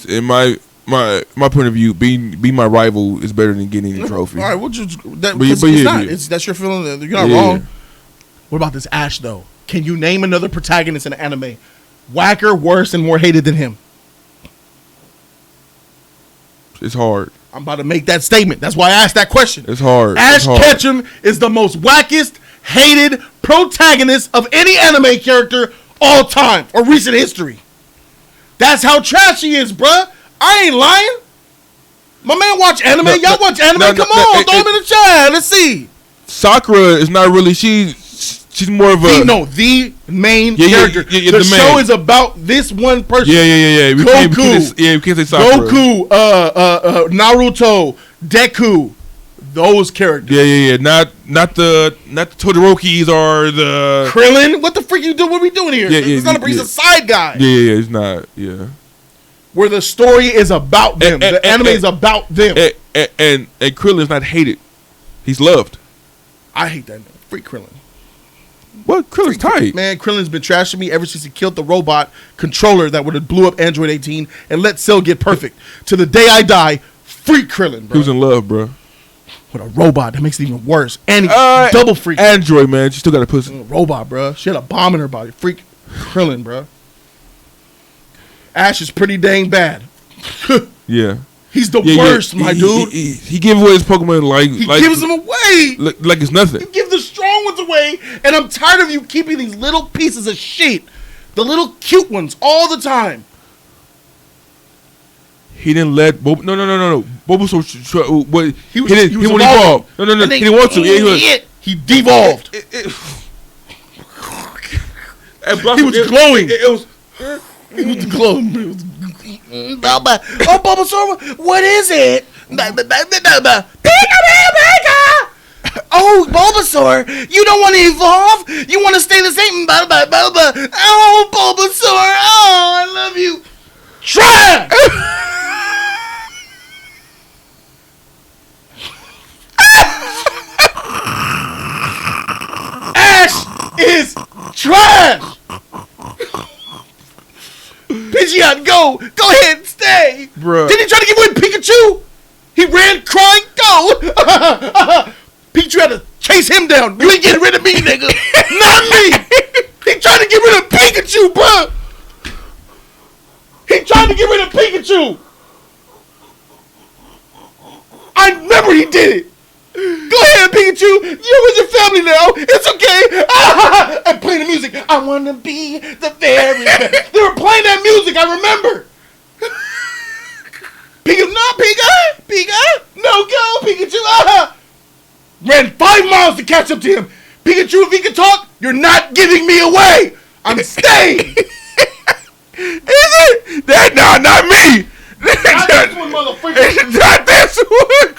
in my point of view, being my rival is better than getting the trophy. All right, that's your feeling. You're not wrong. What about this Ash though? Can you name another protagonist in an anime whacker, worse, and more hated than him? It's hard. I'm about to make that statement. That's why I asked that question. It's hard. Ash Ketchum is the most wackest, hated protagonist of any anime character all time or recent history. That's how trash he is, bruh. I ain't lying. My man watch anime. Y'all watch anime? Come on, throw him in the chat. Let's see. Sakura is not really. She's more of a the main character. The show is about this one person. Yeah. We can't say Sakura. Goku, Naruto, Deku, those characters. Yeah. Not the Todorokis or the Krillin. What the freak you do? What are we doing here? He's not he's a side guy. Yeah, he's not. Yeah. Where the story is about them. The anime is about them. And Krillin is not hated. He's loved. I hate that name. Freak Krillin. What? Krillin's tight. Man, Krillin's been trashing me ever since he killed the robot controller that would have blew up Android 18 and let Cell get perfect. To the day I die, freak Krillin, bro. He was in love, bro. With a robot. That makes it even worse. And he double freak. Android, man. She still got a pussy. Robot, bro. She had a bomb in her body. Freak Krillin, bro. Ash is pretty dang bad. Yeah. He's the worst, my dude. He gives away his Pokemon like he gives them away like it's nothing. You give the strong ones away, and I'm tired of you keeping these little pieces of shit, the little cute ones, all the time. He didn't let no. Bulbasaur, what he didn't evolve. No. He didn't want to. He devolved. He was glowing. He was glowing. Bulbasaur, what is it? Oh, Bulbasaur, you don't want to evolve? You want to stay the same? Oh, Bulbasaur, oh, I love you. Trash! Ash is trash! Pidgeot, go ahead, stay. Bruh. Didn't he try to give away Pikachu? He ran crying, go. Pikachu had to chase him down. You ain't getting rid of me, nigga. Not me. He tried to get rid of Pikachu, bruh. He tried to get rid of Pikachu. I remember he did it. Go ahead, Pikachu. You're with your family now. It's okay. Ah, and play the music. I want to be the very best. They were playing that music. I remember. Pikachu, no, Pika. No, go, Pikachu. Ah. Ran 5 miles to catch up to him. Pikachu, if he could talk, you're not giving me away. I'm staying. Is it? That not me. Not this one, motherfucker. Not this one.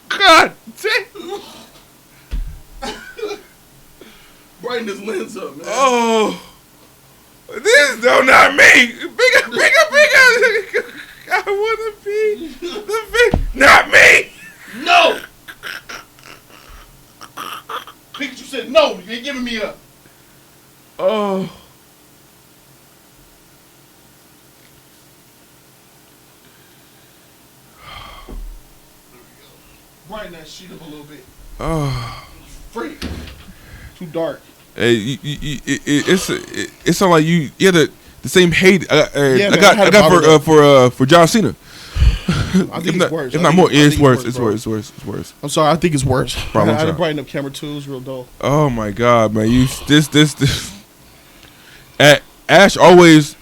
God damn. Brighten his lens up, man. Oh. This is not me. Bigger. I want to be the big. Not me. No. Pikachu said no. You ain't giving me up. Oh. Brighten that sheet up a little bit. Oh. Freak. Too dark. Hey, it's not like you had the same hate I man, got for John Cena. I think it's worse. If not more, it's worse. It's worse. I'm sorry. I think it's worse. Problem I had to child. brighten up camera 2. It was real dull. Oh my God, man! You this. Ash always.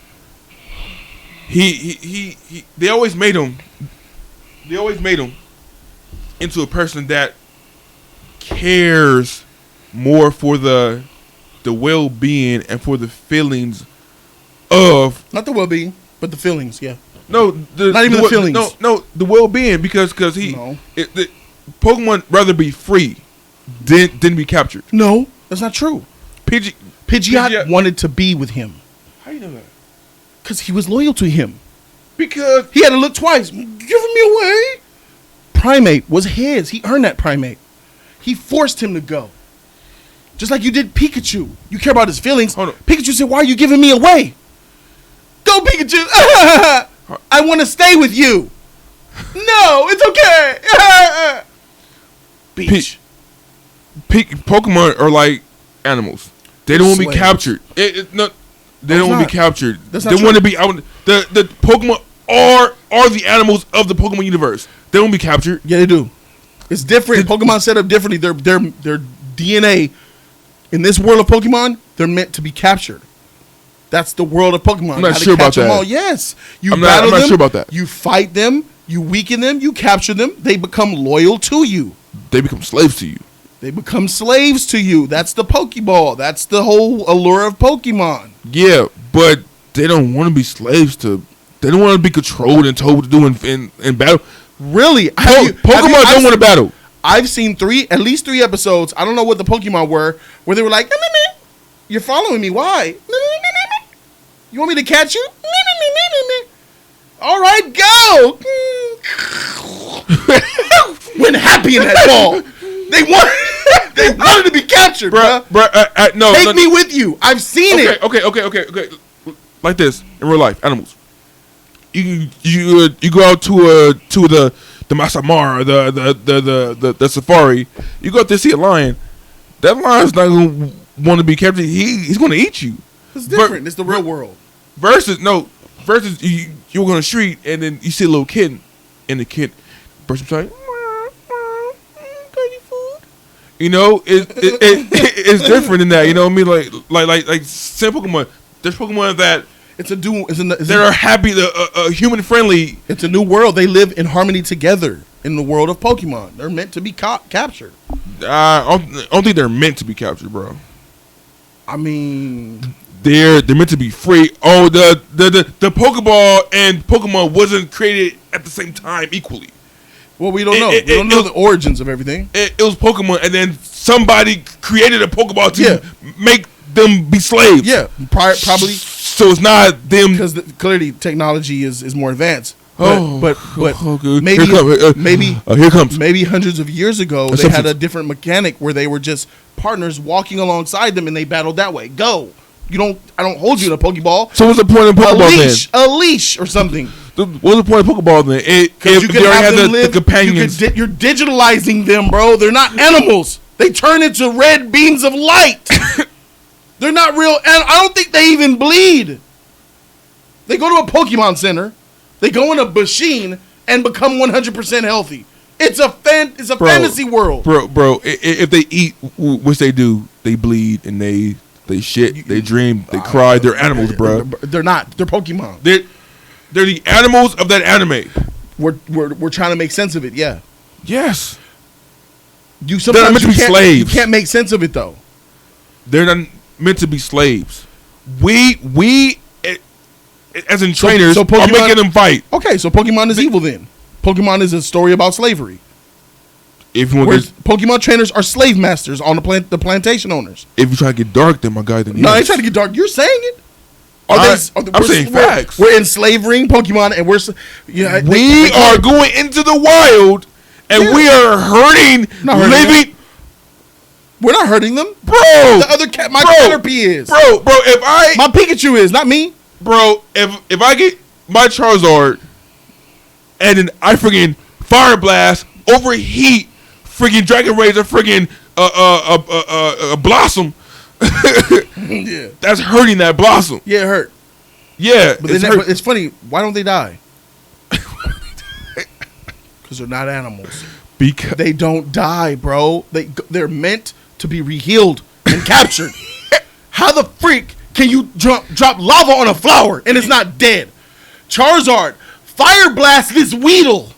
They always made him. Into a person that cares more for the well-being and for the feelings of Not the well-being, but the feelings. Yeah. not even the feelings. No, the well-being because the Pokemon rather be free than be captured. No, that's not true. Pidgeot wanted to be with him How you know that? because he was loyal to him. Because He had to look twice. Giving me away. Primate was his. He earned that primate. He forced him to go. Just like you did Pikachu. You care about his feelings. Hold on. Pikachu said, why are you giving me away? Go, Pikachu. I want to stay with you. No, it's okay. Beach. Pokemon are like animals. They don't want to be Slaves. captured. They don't want to be captured. That's They not want to true. be out. The Pokemon are the animals of the Pokemon universe. They don't be captured. Yeah, they do. It's different. Pokemon set up differently. Their DNA in this world of Pokemon, they're meant to be captured. That's the world of Pokemon. I'm not How to sure about catch them that. all. Yes, you I'm battle not them. sure about that. You fight them. You weaken them. You capture them. They become loyal to you. They become slaves to you. They become slaves to you. That's the Pokeball. That's the whole allure of Pokemon. Yeah, but they don't want to be slaves to. They don't want to be controlled and told what to do in battle. Really? Pokemon don't want to battle. I've seen at least three episodes. I don't know what the Pokemon were, where they were like, "You're following me. Why? You want me to catch you? All right, go." Went happy in that ball. They wanted to be captured, bro. No, Take me with you. I've seen it. Okay. Like this in real life, animals. You go out to the Masamara, the safari. You go out there to see a lion. That lion's not gonna want to be captured. He's gonna eat you. It's different. It's the real world. Versus you go on the street and then you see a little kid, and the kid person like, you know, it's different than that. You know what I mean? Like some Pokemon. There's Pokemon that are happy, human friendly. It's a new world. They live in harmony together in the world of Pokemon. They're meant to be captured. I don't think they're meant to be captured, bro. I mean, they're meant to be free. Oh, the Pokeball and Pokemon wasn't created at the same time equally. Well, we don't know. We don't know the origins of everything. It was Pokemon, and then somebody created a Pokeball to make them be slaves. Yeah, probably. So it's not them because clearly technology is more advanced. But okay. maybe here comes. Maybe hundreds of years ago they had a different mechanic where they were just partners walking alongside them and they battled that way. Go. I don't hold you in a Pokeball. So what's the point of Pokeball then? A leash or something. What's the point of Pokeball then? Because you can have them live. The companions. You're digitalizing them, bro. They're not animals. They turn into red beams of light. They're not real. And I don't think they even bleed. They go to a Pokemon Center. They go in a machine and become 100% healthy. It's a fantasy world. Bro, if they eat, which they do, they bleed and they shit, they dream, they cry. They're animals, bro. They're not. They're Pokemon. They're the animals of that anime. We're trying to make sense of it. Yeah. Yes. You They're not meant to be slaves. You can't make sense of it though. They're not meant to be slaves. We as in trainers are making them fight. Okay, so Pokemon is evil then. Pokemon is a story about slavery. If you want Pokemon trainers are slave masters on the plantation owners. If you try to get dark, then my guy, then no, I ain't trying to get dark. You're saying it. I'm saying facts. We're enslaving Pokemon, and we are going into the wild, and we are hurting living. We're not hurting them, bro. The other cat, my Caterpie is, bro. If my Pikachu is, not me, bro. If I get my Charizard, and then I friggin' Fire Blast, overheat, friggin' Dragon Razor, friggin' Blossom. Yeah, that's hurting that Blossom. Yeah, it hurt. Yeah, but it's funny. Why don't they die? Because they're not animals. Because they don't die, bro. They're meant to be rehealed and captured. How the freak can you drop lava on a flower and it's not dead? Charizard, Fire Blast this Weedle.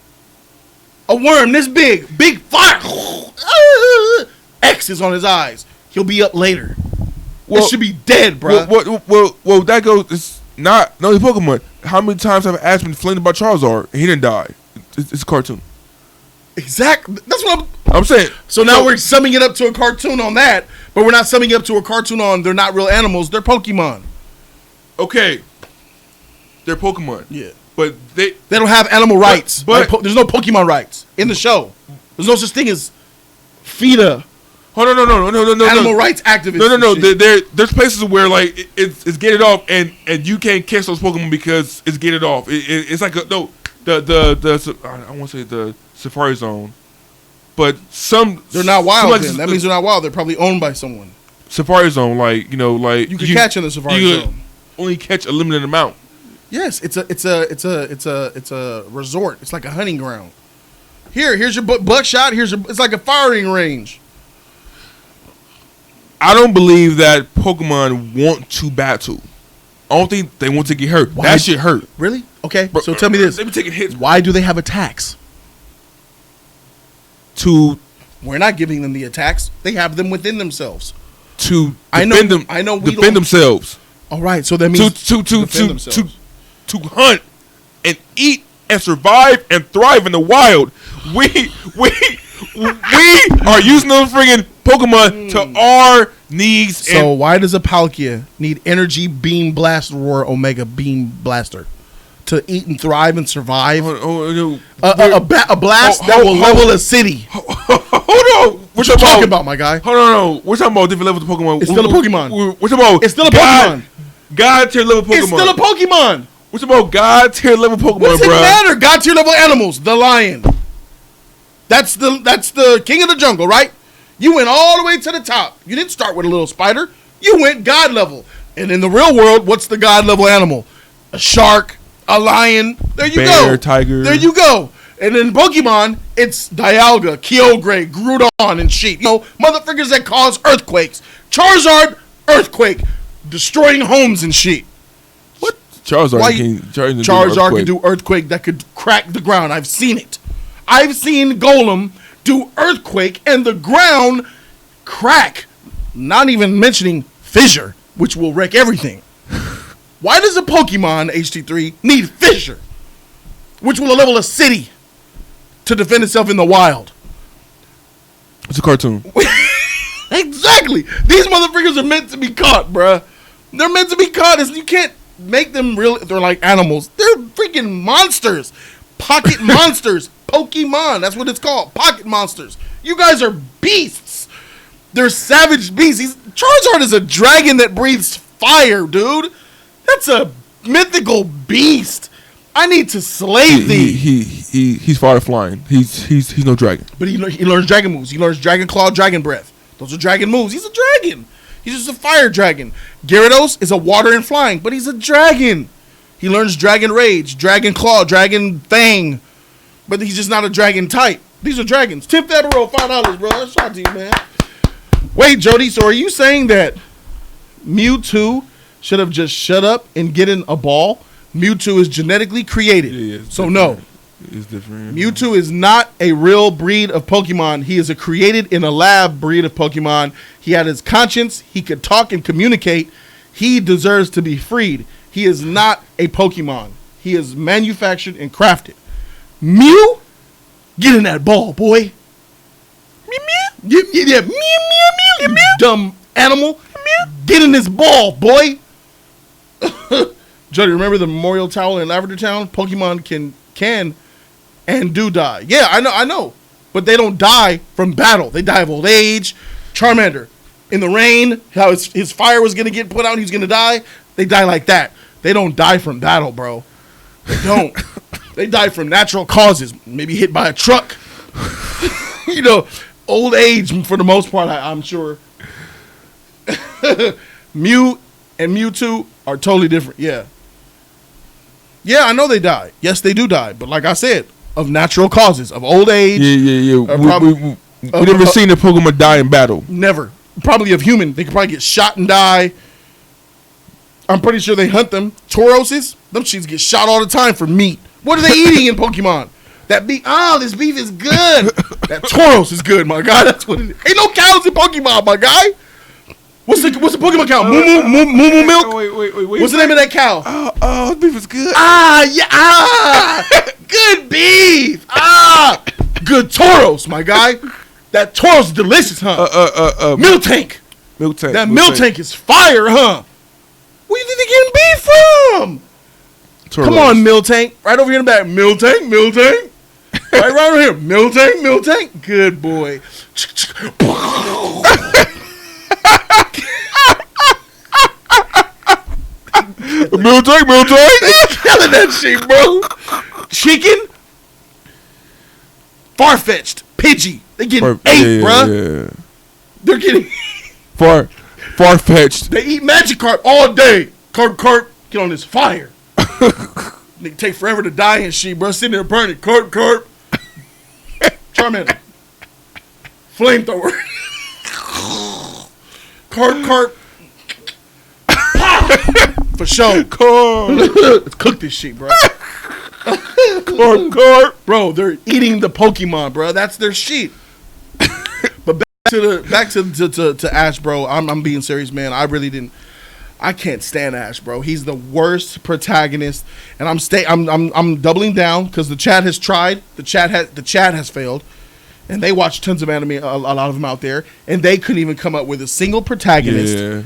A worm this big fire. X is on his eyes. He'll be up later. It should be dead, bro. Well, that goes. It's not only Pokemon. How many times have Ash been flamed by Charizard and he didn't die? It's a cartoon. Exactly. That's what I'm saying. So now we're summing it up to a cartoon on that, but we're not summing it up to a cartoon on they're not real animals. They're Pokemon. Okay. They're Pokemon. Yeah. But they don't have animal rights. But there's no Pokemon rights in the show. There's no such thing as FIDA. Oh no! Animal rights activists. No. There's places where like it's gated off, and you can't catch those Pokemon because it's gated off. It's like the I want to say the Safari Zone, but they're not wild. Then. That means they're not wild. They're probably owned by someone. Safari Zone, like you can catch in the Safari Zone. Only catch a limited amount. Yes, it's a resort. It's like a hunting ground. Here's your buckshot. It's like a firing range. I don't believe that Pokemon want to battle. I don't think they want to get hurt. Why? That shit hurt. Really? Okay. So tell me this. They be taking hits. Why do they have attacks? We're not giving them the attacks. They have them within themselves. To defend themselves. All right. So that means to hunt and eat and survive and thrive in the wild. We are using those friggin' Pokemon to our needs. So why does a Palkia need Energy Beam Blast Roar Omega Beam Blaster to eat and thrive and survive? A blast that will level a city. Hold on. What you talking about, my guy? Hold on. We're talking about different levels of Pokemon. It's still a Pokemon. We're talking about it's still a Pokemon. God tier level Pokemon. It's still a Pokemon. We're talking about God tier level Pokemon, bro. What does it matter? God tier level animals. The lion. That's the king of the jungle, right? You went all the way to the top. You didn't start with a little spider. You went God level. And in the real world, what's the God level animal? A shark, a lion. There you go. Bear, tiger. There you go. And in Pokemon, it's Dialga, Kyogre, Groudon, and shit. Motherfuckers that cause earthquakes. Charizard, earthquake, destroying homes and shit. What? Charizard can do earthquake that could crack the ground. I've seen it. I've seen Golem do earthquake and the ground crack. Not even mentioning fissure, which will wreck everything. Why does a Pokemon HT3 need fissure, which will level a city to defend itself in the wild? It's a cartoon. Exactly. These motherfuckers are meant to be caught, bruh. They're meant to be caught. You can't make them real. They're like animals. They're freaking monsters. Pocket monsters. Pokemon. That's what it's called. Pocket monsters. You guys are beasts. They're savage beasts. Charizard is a dragon that breathes fire, dude. That's a mythical beast. I need to slay thee. He's fire flying. He's no dragon. But he learns dragon moves. He learns Dragon Claw, Dragon Breath. Those are dragon moves. He's a dragon. He's just a fire dragon. Gyarados is a water and flying, but he's a dragon. He learns Dragon Rage, Dragon Claw, Dragon Fang. But he's just not a dragon type. These are dragons. Tim Fabro, $5, bro. That's shot to you, man. Wait, Jody, so are you saying that Mewtwo should have just shut up and get in a ball? Mewtwo is genetically created. Yeah, so no. It's different. Mewtwo is not a real breed of Pokemon. He is a created in a lab breed of Pokemon. He had his conscience. He could talk and communicate. He deserves to be freed. He is not a Pokemon. He is manufactured and crafted. Mew, get in that ball, boy. Mew, mew, you dumb animal. Get in this ball, boy. Jody, remember the Memorial Tower in Lavender Town? Pokemon can and do die. Yeah, I know. But they don't die from battle. They die of old age. Charmander, in the rain, how his fire was going to get put out, he's going to die. They die like that. They don't die from battle, bro. They don't. They die from natural causes. Maybe hit by a truck. Old age for the most part, I'm sure. Mew and Mewtwo are totally different. Yeah. Yeah, I know they die. Yes, they do die. But like I said, of natural causes, of old age. Yeah. We never seen a Pokemon die in battle. Never. Probably of human. They could probably get shot and die. I'm pretty sure they hunt them. Tauroses, them shits get shot all the time for meat. What are they eating in Pokemon? That beef. Oh, this beef is good. That Tauros is good, my guy. That's what it is. Ain't no cows in Pokemon, my guy. What's the Pokemon cow? Moo milk? Wait. What's the name of that cow? Oh, beef is good. Good beef. Good Tauros, my guy. That Tauros is delicious, huh? Miltank. That Miltank is fire, huh? Where you think they getting beef from? Tauros. Come on, Miltank. Right over here in the back. Miltank. right over here. Miltank. Good boy. Miltank. Killing that shit, bro. Chicken. Farfetched. Pidgey. They getting 8, bruh. Yeah. They're getting far-fetched. They eat Magikarp all day. Carp, get on this fire. They take forever to die and shit, bro. Sitting there burning. Carp. Charmander. Flamethrower. Carp. For sure. Let's cook this shit, bro. Carp. Bro, they're eating the Pokemon, bro. That's their shit. But back to Ash, bro. I'm being serious, man. I can't stand Ash, bro. He's the worst protagonist, and I'm doubling down because the chat has tried. The chat has failed, and they watch tons of anime, a lot of them out there, and they couldn't even come up with a single protagonist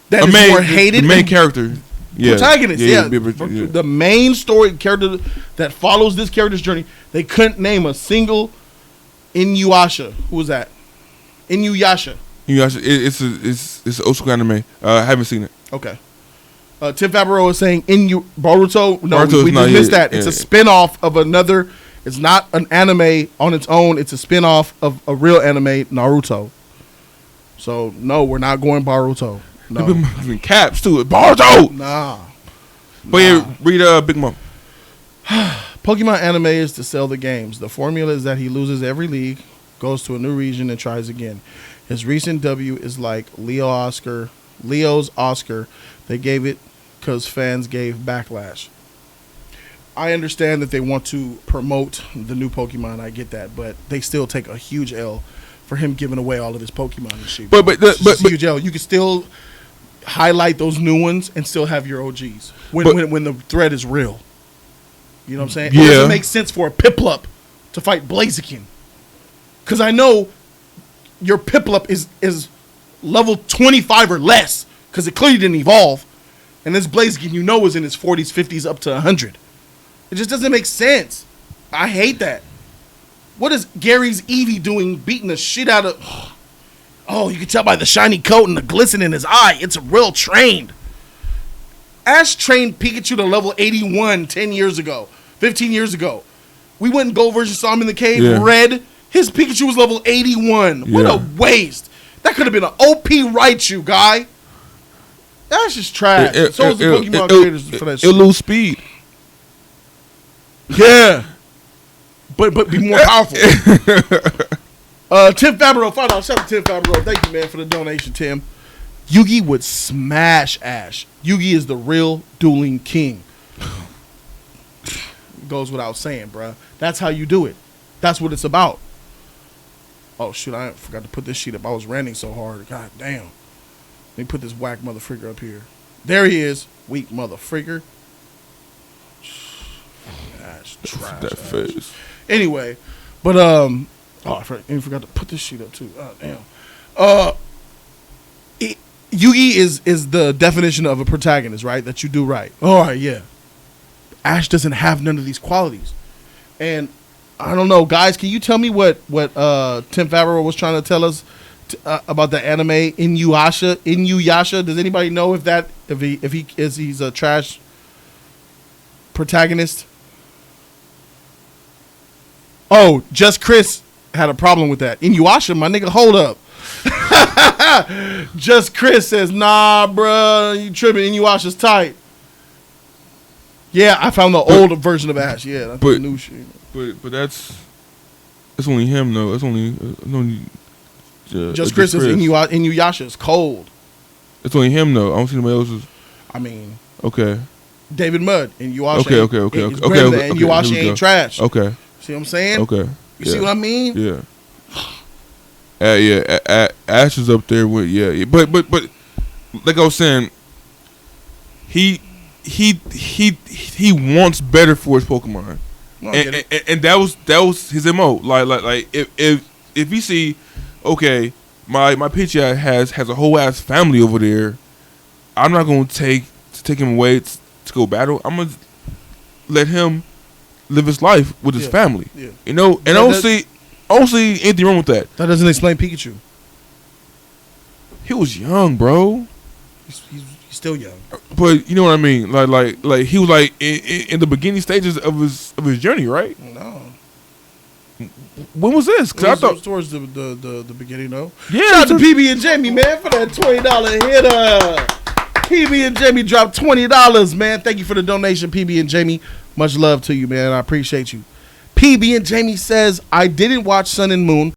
that is more hated. The main character, protagonist, the main story character that follows this character's journey. They couldn't name a single Inuyasha. Who was that? Inuyasha. It's an old school anime. I haven't seen it. Okay. Tim Fabro is saying Boruto. No, Boruto's we just missed that. It's a spin-off of another. It's not an anime on its own. It's a spin-off of a real anime, Naruto. So, no, we're not going Boruto. No. Been caps, too. Boruto! Nah. But yeah, read Big Mom. Pokemon anime is to sell the games. The formula is that he loses every league, goes to a new region, and tries again. His recent W is like Leo's Oscar. They gave it because fans gave backlash. I understand that they want to promote the new Pokemon. I get that, but they still take a huge L for him giving away all of his Pokemon and shit. But huge L. You can still highlight those new ones and still have your OGs when the threat is real. You know what I'm saying? Yeah. It doesn't make sense for a Piplup to fight Blaziken. Because I know your Piplup is level 25 or less because it clearly didn't evolve. And this Blaziken, is in his 40s, 50s, up to 100. It just doesn't make sense. I hate that. What is Gary's Eevee doing beating the shit out of... Oh, you can tell by the shiny coat and the glisten in his eye. It's real trained. Ash trained Pikachu to level 81 10 years ago, 15 years ago. We went and Gold version saw him in the cave, red. His Pikachu was level 81. What a waste. That could have been an OP Raichu, guy. That's just trash. So is the Pokemon creators for that shit. It'll lose speed. Yeah. but be more powerful. Tim Fabro, shout out to Tim Fabro. Thank you, man, for the donation, Tim. Yugi would smash Ash. Yugi is the real dueling king. Goes without saying, bruh. That's how you do it. That's what it's about. Oh, shoot, I forgot to put this sheet up. I was ranting so hard. God damn. Let me put this whack motherfricker up here. There he is. Weak motherfricker. Ash, trash. That face. Anyway, but, I forgot to put this sheet up, too. Oh, damn. Yugi is the definition of a protagonist, right? That you do right. All right, yeah. Ash doesn't have none of these qualities. And I don't know, guys, can you tell me what Tim Fabro was trying to tell us about the anime Inuyasha? Does anybody know if he's a trash protagonist? Oh, just Chris had a problem with that. Inuyasha, my nigga, hold up. Just Chris says, nah, bruh, you tripping. Inuyasha's tight. Yeah, I found the older version of Ash. Yeah, that's the new shit. But that's only him though. It's only just Chris is Inuyasha is cold. It's only him though. I don't see nobody else's. I mean, okay. David Mudd and Inuyasha. Okay. And Inuyasha ain't trash. Okay. See what I'm saying? Okay. You see what I mean? Yeah. Ash is up there with but like I was saying, he wants better for his Pokemon, and that was his MO. Like if you see, okay, my Pidgeot has a whole ass family over there, I'm not gonna take him away to go battle. I'm gonna let him live his life with his family. Yeah. You know, and I don't see anything wrong with that. That doesn't explain Pikachu. He was young, bro. He's still young. But you know what I mean? Like he was like in the beginning stages of his journey, right? No. When was this? Because I thought towards the beginning, though. Yeah. Shout out to PB and Jamie, man, for that $20 hitter. PB and Jamie dropped $20, man. Thank you for the donation, PB and Jamie. Much love to you, man. I appreciate you. PB and Jamie says, I didn't watch Sun and Moon,